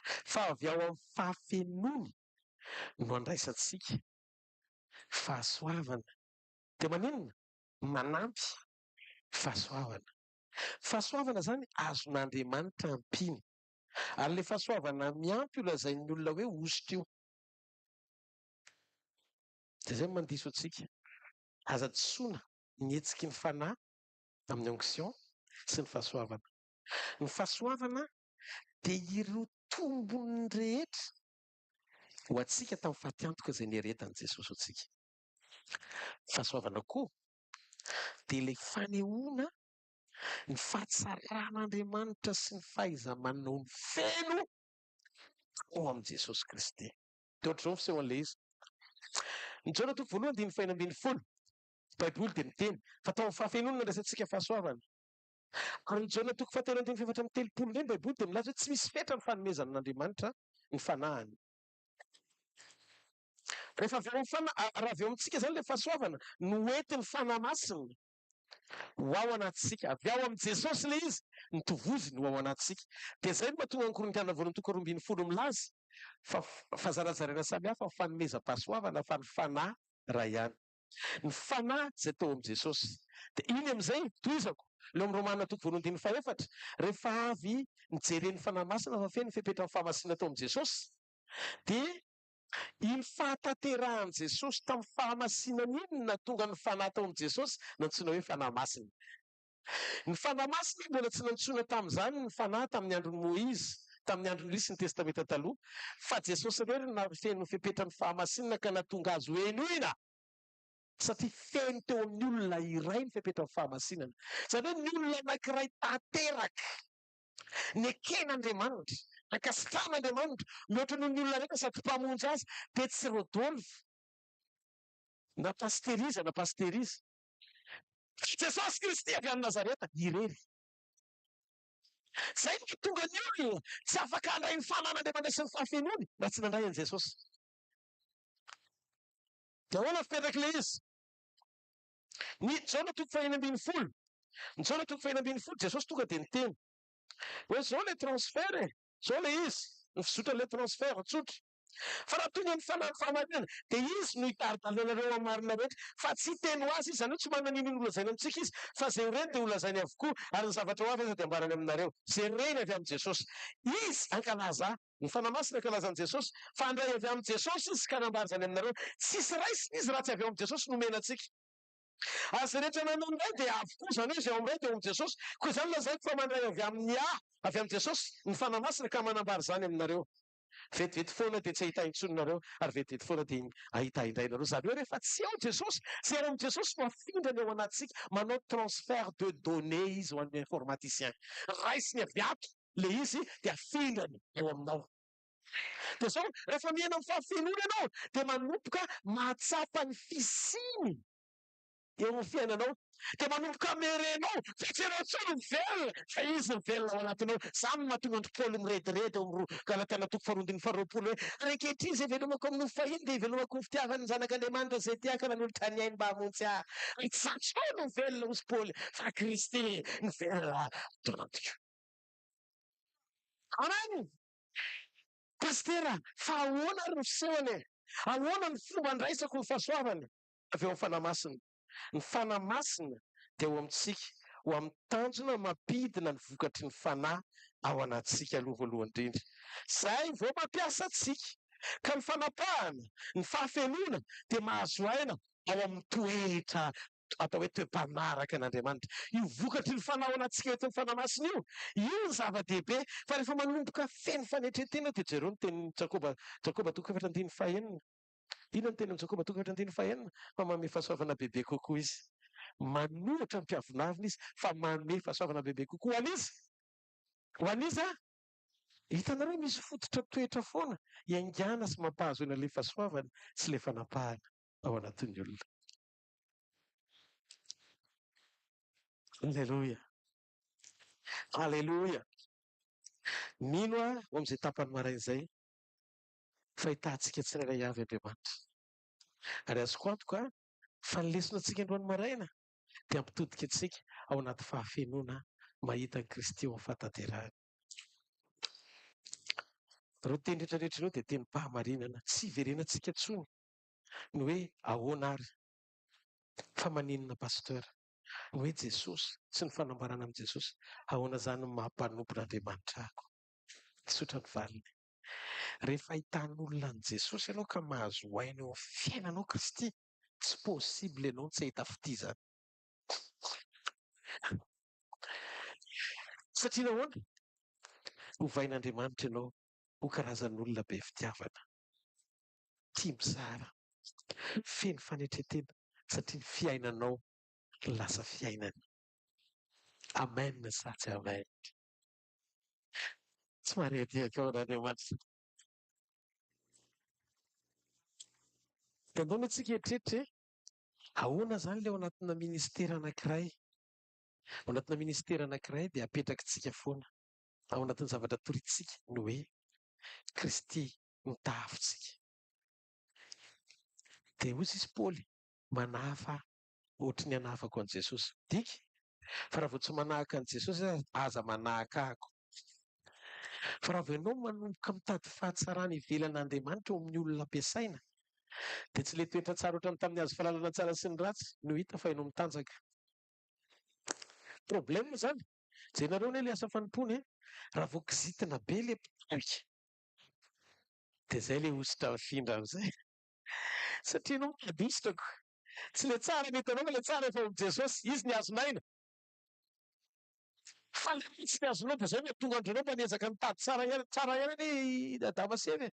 fa avy ao amin'ny fahafenoana no andraisantsika fahasoavana. Dia maninona? Manampy fahasoavana. Fahasoavana zany azon'Andriamanitra ampiny. Ary le fahasoavana miampy io lazain'ny olona hoe ositra io. Dia izay mandiso antsika. Aza tsoina ny hetsiky ny fanahy amin'ny onction sy ny fahasoavana. Ny fahasoavana dia ireo tombony rehetra ho antsika tamin'ny fahatiantoka izay nieretan'i Jesosy ho antsika. Fahasoavana koa dia ilay fanehoana ny fahatsaraan'Andriamanitra sy ny fahaiza-manao ny feno ao amin'i Jesosy Kristy. Dia ohatr'izao ny fisehoan'ilay izy. Ny Jaona 1:5-10 Baiboly dia miteny fa tao amin'ny fahafenoana no andraisantsika fahasoavana. Ary ny Jaona 4:7-30 ireny Baiboly dia milaza hoe tsy misy fetra ny fanomezan'Andriamanitra ny fanahiny. Rehefa avy raha avy ao amintsika izany ilay fahasoavana no entin'ny fanahy masina ho ao anatsika. Avy ao amin'i Jesosy ilay izy, ny tovoziny ho ao anatsika. Dia izay no mahatonga ny Korintianina 2:12 milaza fa fahazarazaraina samihafa ny fanomezam-pahasoavana fa ny fanahy iray ihany. Ny fanahy izay tao amin'i Jesosy. Dia iny amin'izay tohizako leo amin'ny Romanina 2:4 rehefa avy nijeren'ny fanahy masina fa feno ny fepetra ny fahamasinana tao amin'i Jesosy dia Iny fahataterahan Jesosy tamin'ny fahamasinana iny na tonga ny fanahy tao amin'i Jesosy nantsoina hoe fanahy masina. Ny fanahy masina mbola tsy nantsoina tamin'izany ny fanahy tamin'ny andron'i Moïse, tamin'ny andron'ny Lisy ny testamenta taloha, fa Jesosy irery feno fepetran'ny fahamasinana ka nahatonga azy hoe enoina. Satria feno teo amin'ny olona iray ny fepetran'ny fahamasinana. Izany hoe ny olona anankiray tanteraka ny eken'Andriamanitra, ankasitrahan'Andriamanitra, mihoatra noho ny olona rehetra sady mpamonjy azy, Petr sy Rodolphe, na pasteriza na pasteriza. Jesosy Kristy avy any Nazareta, irery. Zay no tonga ny olona tsy afaka handray ny fanan'Andriamanitra sy ny fahafenony raha tsy nandray an' Jesosy. Dia ahoana fipetraka izy? Ny Jaona 1:20. Ny Jaona 1:20, Jesosy tonga dia niteny hoe zao le transfert e, zao le izy, ny fizotra le transfert tsotra. Fa raha tonga ny fanahy fahamarinana dia izy no hitari-dalànareo amin'ny marina rehetra, fa tsy hiteny ho azy izy, izany hoe tsy manana inona holazaina amintsika izy, fa zay reny dia holazainy avokoa, ary ny zavatra ho avy aza dia ambarany aminareo. Zay reny avy amin'ny Jesosy. Izy ankalaza, ny fanahy masina ankalazan'i Jesosy, fa handray avy amin'ny Jesosy izy ka nambara izany aminareo. Tsisy raisiny izy raha tsy avy ao amin'ny Jesosy nomena antsika. Ary zay rehetra nanondray dia avokoa, izany hoe izay ao amin'ray dia ao amin'ny Jesosy. Koa izany lazaiko fa mandray avy amin'ny avy amin'ny Jesosy ny fanahy masina ka manambara izany aminareo. Vetivety foana dia tsy ahita intsononareo, ary vetivety foana dia ahita indrainareo. Izany hoe rehefa tsy ao Jesosy, tsy ao amin'ny Jesosy no afindrany ao anatsika, manao transfert de données izy ho an'ny informaticien. Raisiny avy ato le izy dia afindrany eo aminao. Dia zao rehefa miaina amin'ny fahafenona ianao dia manomboka mahatsapa ny fisiny eo amin'ny fiainanao, dia manomboka merenao fa tsy ianao intsony ny velona, fa izy ny velona ao anatinao. Izany no mahatonga andry Paoly mirediredy ao amin'ny Galatia 2:20 hoe ankehitriny izay velomako amin'ny fahiny dia velomako ny fitiavan'ny zanak'Andriamanitra izay tiaka nanolotra ny ainy mba hamonjy ahy. Tsy intsony ny velona hozy Paoly, fa Kristy ny velona ato anatiko. Amen. Pastera, fa ahoana ary ny fisehony? Ahoana ny fomba andraisako ny fahasoavany? Avy ao amin'ny fanahy masina. Ny fanahy masina dia ao amintsika, ho amin'ny tanjona mampidina ny vokatry ny fanahy ao anatsika aloha voalohany indrindra. Zay vao mampiasa antsika. Ka ny fanapahana, ny fahafenona dia mahazo aina ao amin'ny toetra atao hoe toe-panaraka an'Andriamanitra. Io vokatry ny fanahy ao anatsika eto amin'ny fanahy masina io ny zava-dehibe. Fa rehefa manomboka feno fanetretena dia jereo ny tenin'ny Jakoba 4:5. Inona ny teny amin'ny Jakoba 4:5? Fa manome fahasoavana bebe kokoa izy. Manohitra ny mpiavonavina izy, fa manome fahasoavana bebe kokoa ho an'izy. Ho an'izy hitanareo misy fototra toetra foana iaingana sy mampahazo ena ilay fahasoavana sy ilay fanapahana ao anatin'ny olona. Alleluia. Alleluia. Mino ao amin'izay tapany marain'izay fahitantsika tsirairay avy Andriamanitra. Ary azoko antoka fa ny lesona antsika androany maraina dia ampitodika antsika ao anaty fahafenona mahita ny Kristy ao amin'ny fahatanterahany. Ireo teny rehetrarehetra ireo dia tenim-pahamarinana, tsy iverenantsika intsony ny hoe ahoana ary, fa maninona pasteur, ny hoe Jesosy sy ny fanambarana amin'ny Jesosy, ahoana izany ny mampanompon'Andriamanitra ako. Tsotra ny valiny. Rehefa ahitan'olona ny Jesosy ianao ka mahazo aina eo amin'ny fiainanao Kristy, tsy possible ianao tsy ahita fitizana. Satria nahoana? Hovain'Andriamanitra ianao ho karazan'olona be fitiavana, tia mizara, feno fanetretena, satria ny fiainanao lasa fiainana. Amen sa tsy amen? Tsy maredeka ao n'Andriamanitra. Dia andao ny antsika eritreritra ahoana izany ilay ao anatina ministera anankiray? Ao anatina ministera anankiray dia apetrakitsika foana ao anatin'ny zavatra torintsika ny hoe Kristy mitahavitsika. Dia hoy izy Paoly, manafa ohatra ny anafako an'i Jesosy. Dika, fa raha vao tsy manahaka an'i Jesosy aza manahaka ahako. Fa raha vao ianao manomboka mitady fahatsarana ivelan'Andriamanitra eo amin'ny olona ampiasaina, dia tsy ilay toetra tsara ohatrany tamin'ny azo fahalalana tsara sy ny ratsy no hita fa ianao mitanjaka. Problema izany, jenareo anie ilay asa fanompony, raha vao kizitina be ilay mpitolika, dia izay ilay ositra mifindra amin'izay. Satria ianao adositako, tsy ilay tsara ny hitanao fa ilay tsara efa amin'i Jesosy, izy ny azon'aina. Fa ilay tsy ny azonao dia izay no tonga andronao mba niezaka nitady tsara ihany ny Adama sy Eva.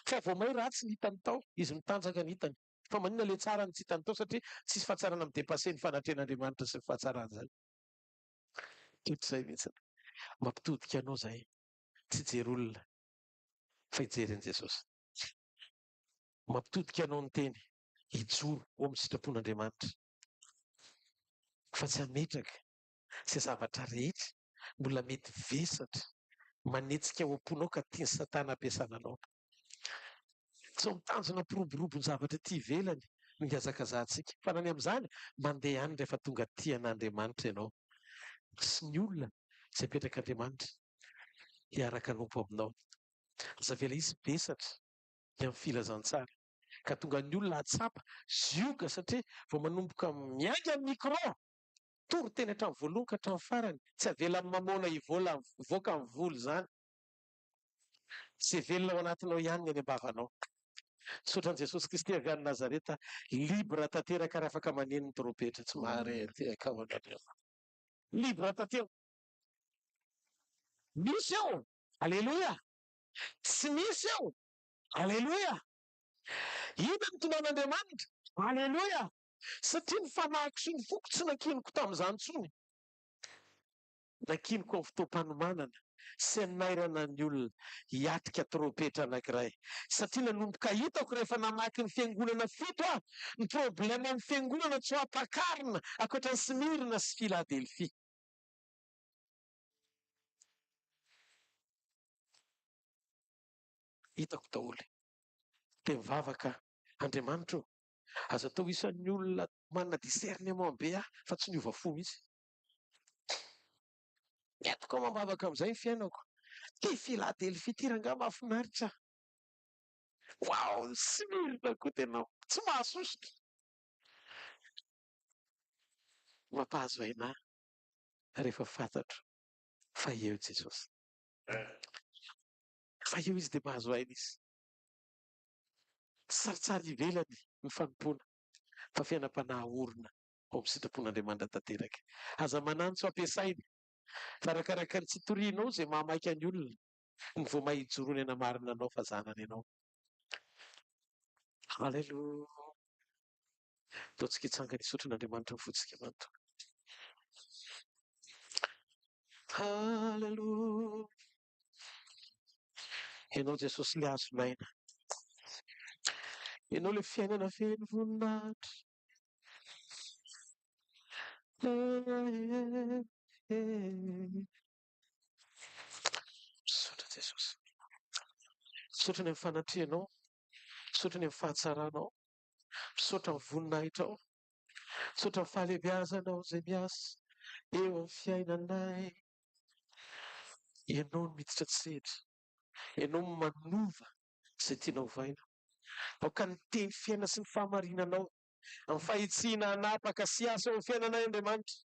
Fa vao may ratsy ny hitany tao, izy mitanjaka ny hitany. Fa maninona ilay tsara ny tsy hitany tao satria tsisy fahatsarana midepase ny fanatrehan'Andriamanitra sy ny fahatsarana izany. Ohatr'izay mihitsiny. Mampitodika anao izay, tsy hijery olona, fa hijery an'i Jesosy. Mampitodika anao ny teny, hijoro ao amin'ny sitrapon'Andriamanitra. Fa tsy hametraka sy zavatra rehetra, mbola mety vesatra, manetsika ao am-ponao ka tiany Satana ampiasana anao. Tsy ho mitanjona pirobirobony zavatra ety ivelany no hiazakazahantsika. Fa nany amin'izany, mandeha any rehefa tonga tian'Andriamanitra ianao. Sy ny olona izay petrak'Andriamanitra hiaraka anompo aminao. Zavela izy besatra ny amin'ny filazantsara. Ka tonga ny olona atsapa, zioka satria vao manomboka miainga amin'ny micro, tory teny hatramin'ny voalohany ka hatramin'ny farany. Tsy avela mamoana hivoaka amin'ny voly izany. Izay velona ao anatinao ihany ny any am-bavanao. Saotran'i Jesosy Kristy avy any Nazareta, libra tanteraka ary afaka maneno ny trompetra. Tsy maharety akavanana. Libra tanteraka. Misy eo, aleloia. Tsy misy eo, aleloia. Ina ny tonan'Andriamanitra, aleloia. Satria ny fanahiko sy ny foko tsy nankiniko tamin'izany intsony. Nankiniko amin'ny fotoam-panomanana sy nairana ny olona hiatrika trompetra anankiray. Satria nanomboka hitako rehefa namaky ny fiangonana fito aho, ny problema amin'ny fiangonana tsy ho ampakarina ankoatra ny Seminaire sy Philadelphie. Hitako daholo. Dia mivavaka Andriamanitra io. Azo atao isan'ny olona manana discernement be fa tsy niova fo mihitsy. Entiko mambavaka amin'izay ny fiainako. Ty Philadelphie ty rangaha mahafinaritra. Wow, Seminaire koa tena tsy mahasositra. Mampahazo aina rehefa fantatro fa eo Jesosy. Fa eo izy dia mahazo aina izy. Tsaratsara ivelany ny fanompoana, fa fiainam-panahy orina ao amin'ny sitrapon'Andriamanitra tanteraka. Aza manantso ampiasainy, fa arakaraka ny tsy torianao izay mahamaika ny olona, ny vao mahijoro ny anamarina anao fa zanany ianao. Haleloha. Ataontsika hitsanga ny sotran'Andriamanitra mifotsika manto. Haleloha. Ianao Jesosy le azo maina. Ianao le fiainana feno voninahitra. Misaotra Jesosy. Misaotra ny amin'ny fanatrehanao, misaotra ny amin'ny fahatsaranao, misaotra ny voninahitrao, misaotra ny fahalebiazanao izay miasa eo amin'ny fiainanay. Ianao no miditra tsedra, ianao no manova izay tianao hovaina. Aoka ny teny fiaina sy ny fahamarinanao, amin'ny fahitsiana hanapaka sy asa eo amin'ny fiainanay Andriamanitra.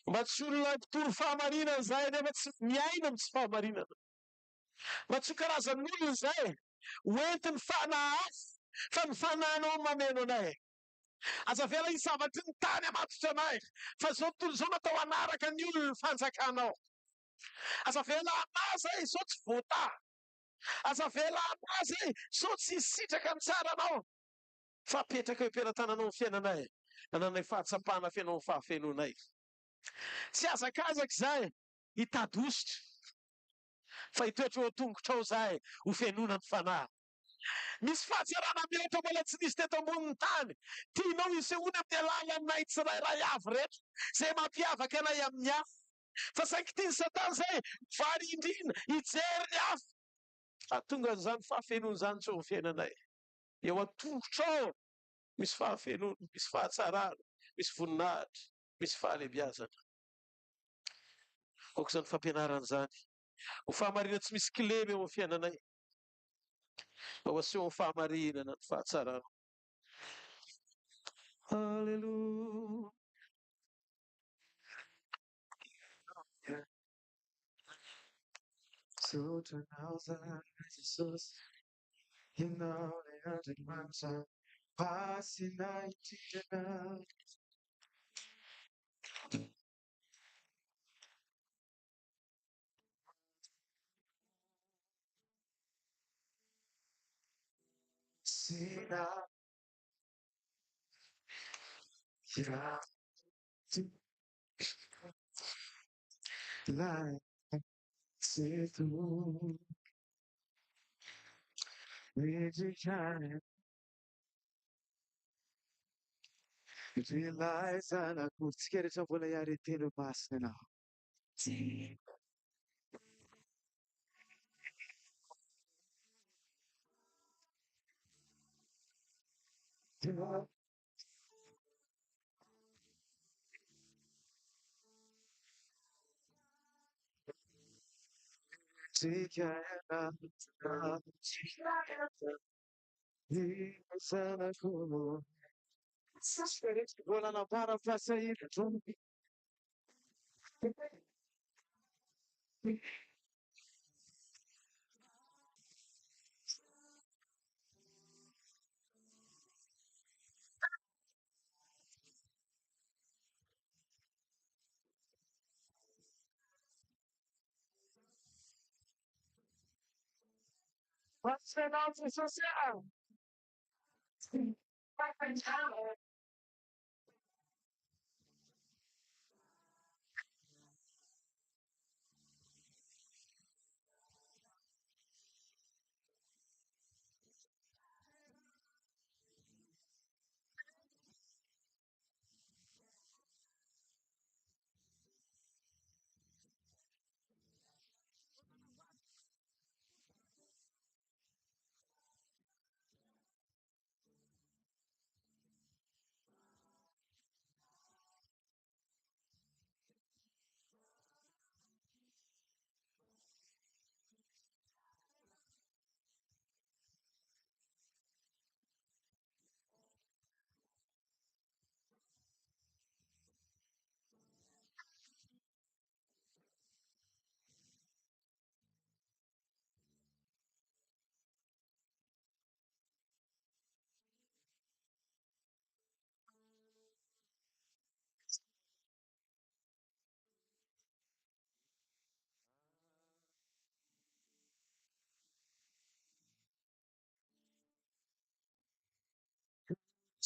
Mba tsy olona mpitoro fahamarinana izahay nefa tsy miaina amin'ny tsy fahamarinana. Mba tsy ho karazan'olona izay hoentiny fanahy hafa, fa ny fanahinao no mameno anay. Aza avela ny zavatry ny tany hamatotra anay, fa izao tontolo izao natao hanaraka ny olona ny fanjakanao. Aza avela anazy e, sao tsy voata. Aza avela anazy e, sao tsy sitraka ny tsaranao. Fa apetraka eo am-pelantananao ny fiainanay, ananay fahatsapana fiainao ny fahafenonay. Tsy azakazaka izahay hitady ositra, fa hitoetra eo an-tongotrao izahay ho fenona ny fanahy. Misy fahatsarana mihoatra mbola tsy nisy teto ambonin'ny tany. Tianao hisehoana amin'ny alalanay tsirairay avy rehetra, izay mampiavaka anay amin'ny hafa. Fa saingy tiany Satana izay vary indrina hijery ny hafa. Ahatonga an'izany fahafenona izany tsy eo amin'ny fiainanay. Eo an-tongotrao misy fahafenona, misy fahatsarana, misy voninahitra, misy fahalebiazana. Aoka izany fampianarana izany, ho fahamarinana tsy misy kilemy eo amin'ny fiainanay. Mba ho aseho amin'ny fahamarinana ny fahatsarana. Haleloha. Misaotra anao zany Jesosy. ianao ilay Andriamanitra pasina itindrina. Sina iraty ilay seto midikany ilay zanako. Tsika rehetra mbola hiaretelo masina ianao. Tsika ianao ny zanako. Tsika rehetra mbola nambara fasahiratra. Passenao Jesosy aho.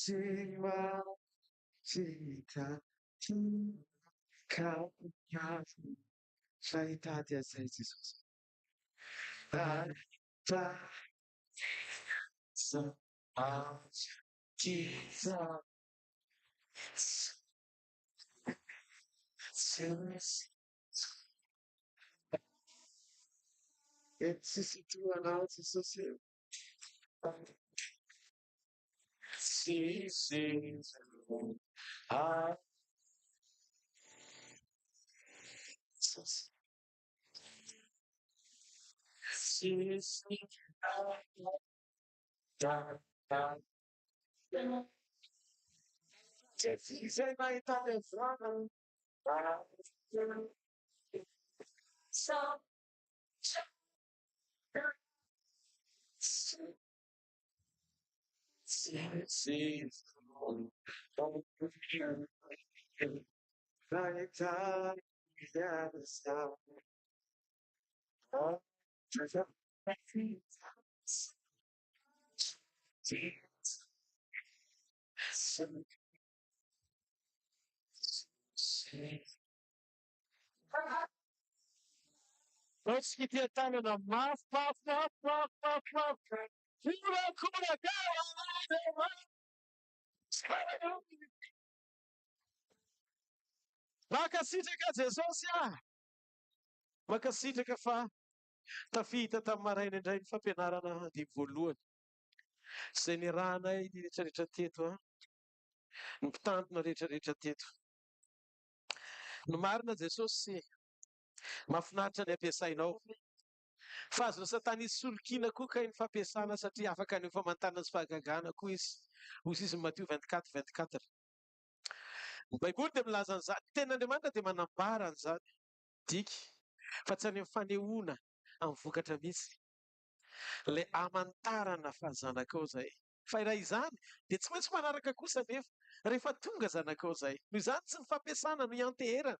Cima cita caminhar saitade às vezes da são as seus se situa na alta social. Sim, sim, ah, sim, sim, da, da, se fizer na Itália, só, sim, sim, na Itália, está, Let's get your time in the mouth, mouth, mouth, mouth, mouth, mouth. Kula, kula, gawa, makasitraka Jesosy ah! Makasitraka fa tafita tamin'ny maraina indray ny fampianarana andimy voalohany. Izay niarahanay ny rehetrarehetra teto a, ny mpitandrina rehetrarehetra teto. Ny marina Jesosy mahafinaritra ny ampiasainao. Fa azo satana isy solokina koa kay ny fampiasana satria afaka ny famantarana sy fahagagana koa izy. Hoy izy Matthieu 24:24. Ny Baiboly dia milaza an'izany. Ten'Andriamanitra dia manambara an'izany. Diky fa tsy any amin'ny fanehoana amin'ny vokatra mihitsy. le amantarana fa zanakao zay. Fa raha izany dia tsy maintsy manaraka kosa nefa rehefa tonga zanakao zay. Noho izany tsy ny fampiasana no ianteherana,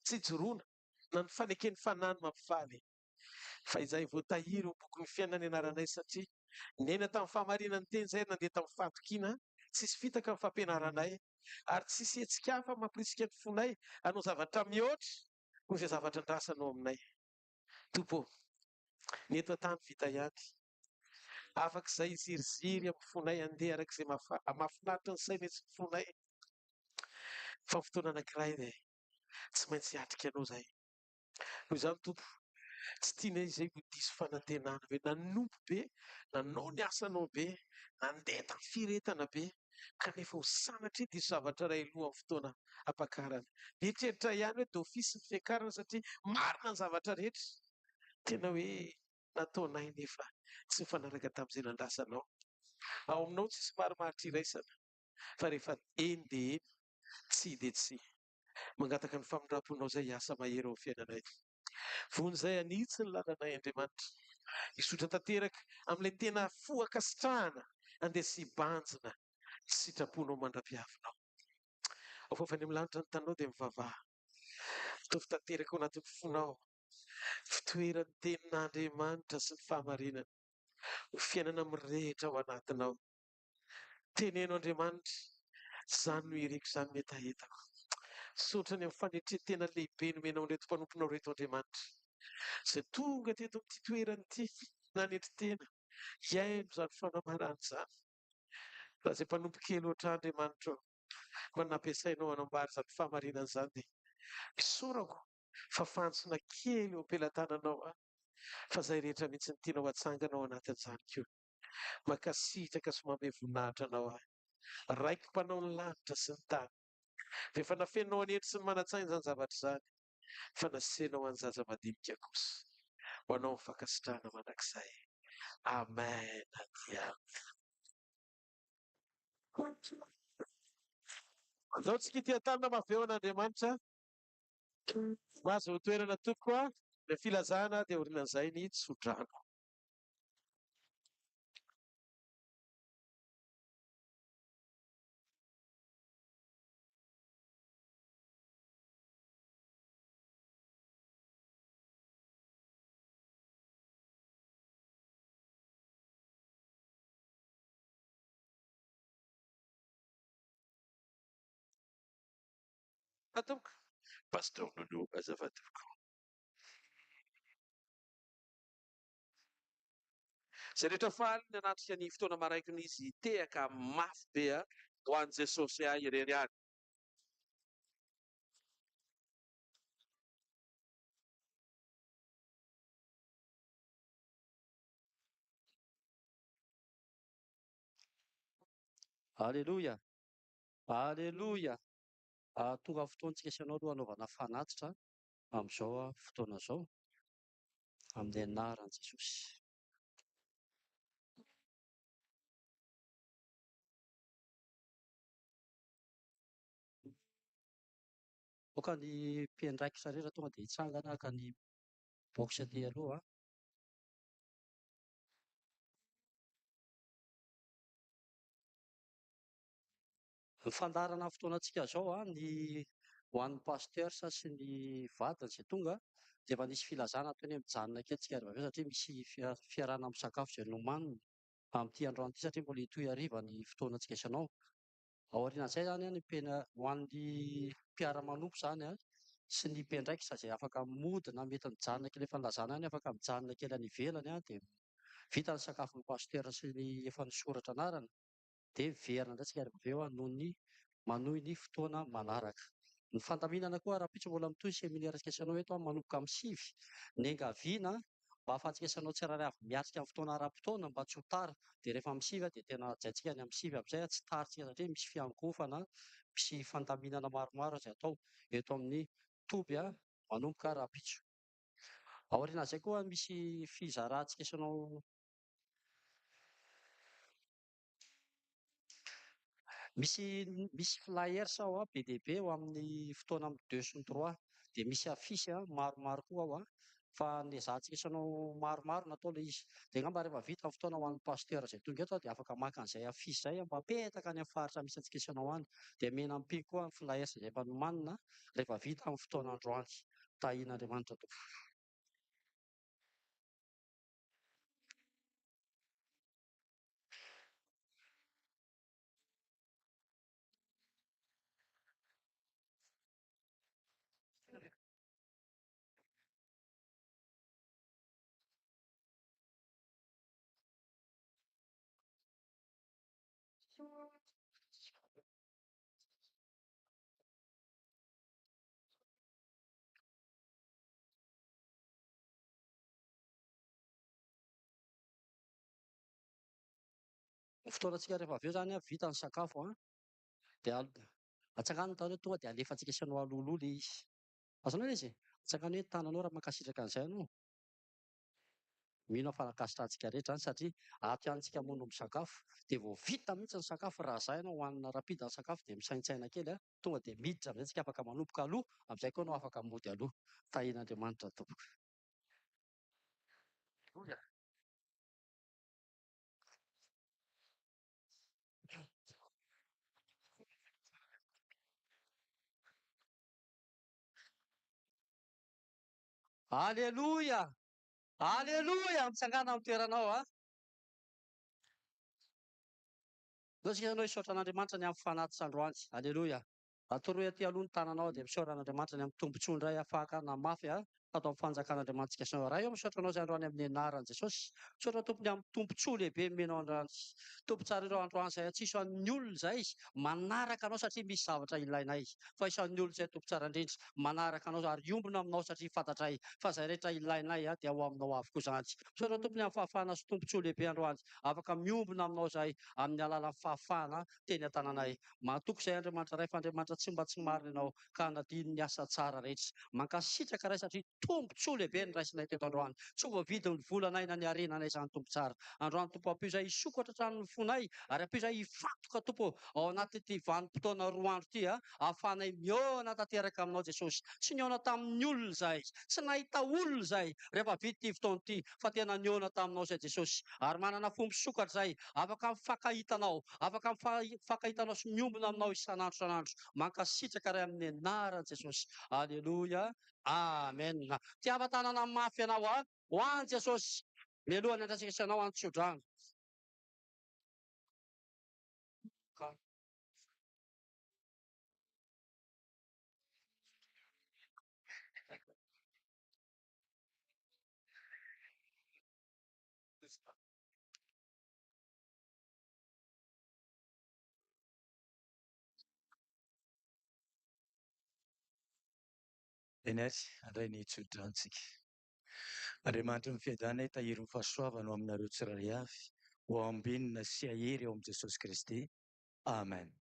tsy joroana na ny fanekeny fanahy no mampifaly. Fa izay voatahiry eo boky ny fiainana ianaranay satria nena tamin'ny fahamarinany teny izay nandeha tamin'ny fahatokiana, tsisy fitaka amin'ny fampianaranay ary tsisy hetsika hafa mampirisika ny fonay hanao zavatra mihoatra noho izay zavatra andrasanao aminay. Tompo, ny eto an-tany vita ihany. Afak'izay iziriziry amin'ny fonay handeha arak'izay mahafinaritra ny saina sy ny fonay. Fa ny fotoana anankiray dia tsy maintsy hiatrika anao izay. Noho izany Tompo, tsy tiana izay ho diso fanantenana hoe nanompo be, nanao ny asanao be, nandeha tamin'ny firetana be, kanefa ho sanatria diso zavatra iray aloha amin'ny fotoana hampakarana. Mietreritra ihany hoe d'office ny fiakarana satria marina ny zavatra rehetra. Tena hoe nataonay nefa tsy mifanaraka tamin'izay nandrasanao. Ao aminao tsy somary maharitra iraisana, fa rehefa eny dia eny, tsy dia tsy. Mangataka ny famindraponao izay hiasa mahery ao fiainanay. Vonona izay anitsy ny lalanay Andriamanitra. Hisotra tanteraka amin'ilay tena foaka sitrahana, andeha sy hibanjina ny sitraponao mandra-piavinao. Aofaofany amin'ny lanitra ny tanao dia mivavaha. Tovy tanteraka ao anatin'ny fonao fitoeran'ny tenin'Andriamanitra sy ny fahamarinana. Ho fiainana mirehitra ao anatinao. Teneno Andriamanitra, izany no ireko, izany no hetahitako. Saotra ny amin'ny fanetretena lehibe nomenao reto mpanomponao reto Andriamanitra. Izay tonga teto amin'ity toerana ity nanetri-tena hiaino izany fanamarana izany. Raha izay mpanompo kely ohatrà Andriamanitra mba nampiasainao hanambary izany fahamarinana izany dia misaorako fa fantsona kely eo am-pelantananao fa izay rehetra mihitsy ny tianao hatsangana ao anatin'izany koa. Mankasitraka sy manome voninahitra anao ahy. Raiko mpanao ny lanitra sy ny tany. Dia efa nafenao anendry sy ny manan-tsaina izany zavatra izany, fa nasenao an'ny zaza madinika kosa ho anao ny fankasitrahana mandrakizay. Amen. Andao tsika ity an-tanana maveo an'Andriamanitra. Mahazo ho toerana tompoko ny filazana dia orinan'izay ny tsodrano. Tompoko, pastor Nono azafady tompoko. Izay rehetra faly ny anatrika ny fotoana maraiky n'izy tehaka mafy be ho an'i Jesosy irery ihany. Aleloia, aleloia. Tonga fotoantsika isanao aloha hanaovana fanatitra amin'izao fotoana izao amin'ny anaran'i Jesosy. Oka ny mpiandraikitra rehetra tonga dia hitsangana ka ny box aty aloha. Ny fandarana fotoanantsika izao ny ho an'ny pasteur sy ny vadiny izay tonga dia efa nisy filazana toy ny mijanona kely tsika rehefa avy eo satria misy fiarahana amin'ny sakafo izay nomanina amin'ity androany ity satria mbola hitohy hariva ny fotoanantsika isanao. Aorian'izay izany ny ho an'ny mpiara-manompo izany sy ny mpiandraikitra izay afaka mody na mety mijanona kely efa nilazana any afaka mijanona kely any ivelany dia vita ny sakafon'ny pasteur sy ny efa nisoratra anarana dia verina indray tsika rehefa avy eo noho ny manohy ny fotoana manaraka. Ny fandaminana koa raha-pitso mbola mitohy seminaire antsika isanao eto manomboka amin'ny 5 ny engaviana mba ahafahantsika isanao tsirairay avy miatrika amin'ny fotoana ara-potoana mba tsy ho tara dia rehefa amin'ny 5 dia tena jaintsika ny amin'ny 5 amin'izay tsy tarintsika satria misy fiankofana misy fandaminana maromaro izay atao eto amin'ny toby manomboka raha-pitso. Aorian'izay koa misy fizarantsika isanao misy flyer sao be dia be eo amin'ny fotoana amin'ny 2 sy ny 3 dia misy afisy maromaro koa ao Fa ny zahantsika isanao maromaro natao ilay izy. Dia angamba rehefa vita ny fotoana ho an'ny pasteur izay tonga eto dia afaka maka an'izay afisy izay mba apetaka any amin'ny faritra misy antsika isanao any. Dia mena ampiako koa ny filaesa izay efa nomanina rehefa vita ny fotoana androany. Tahian'Andriamanitra tompoko. Ny fotoanantsika rehefa avy eo izany vita ny sakafo dia atsakana tao hoe tonga dia alefantsika isanao alohaloha ilay izy. Azonao ilay izy? Atsakana hoe tananao raha mankasitraka an'izay ianao. Mino aho fa nakasitrahantsika rehetra izany satria aty ihany isika moa no misakafo. Dia vao vita mihitsy ny sakafo raha izay ianao hohanina rapida ny sakafo dia misaintsaina kely tonga dia miditra amin'izay tsika afaka manomboka aloha amin'izay koa ianao afaka mody aloha. Tahian'Andriamanitra tompoko. Aleloia! Aleloia! Mitsangana amin'ny toeranao. Zao sika ianao hisaotra an'Andriamanitra ny amin'ny fanaty sy androany. Aleloia. Atoroy aty aloha ny tananao dia misaotra an'Andriamanitra ny amin'ny tombontsoa indray afaka namafy atao amin'ny fanjakan'Andriamantsika isanao. Raha eo misaotra anao izay androany amin'ny anaran'i Jesosy. Misaotra tompony amin'ny tombontsoa lehibe menao androany. Tompo tsara ireo androany izay tsisy an'ny olona izay manaraka anao satria misy zavatra ilainay. Fa isan'ny olona izay tompo tsara indrindra manaraka anao ary iombona aminao satria fantatray fa izay rehetra ilainay dia ho aminao avokoa izany. Misaotra tompony amin'ny fahafahana sy tombontsoa lehibe androany. Afaka miombona aminao izay amin'ny alalan'ny fahafahana teny an-tananay. Mahatoky izay Andriamanitra ray fa Andriamanitra tsy mba tsy marina ianao ka hanadino ny asa tsara rehetra. Mankasitraka ray satria tombontsoa lehibe ny raisinay teto androany. Tsy ho voavidy ny volanay na ny arenanay izany tompo tsara. Androany tompo ampio izay hisokatra hatramin'ny fonay ary ampio izay hifantoka tompo ao anaty vanim-potoana 2 andro ity ahafahanay mihaona tanteraka aminao Jesosy. Tsy nihaona tamin'ny olona izay, tsy nahita olona izay rehefa vita ity fotoana ity fa tena nihaona taminao izay Jesosy. Ary manana fomba sokatra izay afaka mifakahitanao, afaka mifakahitanao sy miombona aminao isan'andro isan'andro. Mankasitraka ray amin'ny anaran'i Jesosy. Aleloia. Amen. Tiava-tanana mafy ianao ho any Jesosy. Mialohan'ny andrasika isanao any tsodrano. Eny ary handray ny tso-drantsika. Andriamanitra ny fiadanay tahiry ny fahasoavana ao aminareo tsirairay avy, ho ambinina sy ahery ao amin'i Jesosy Kristy. Amen.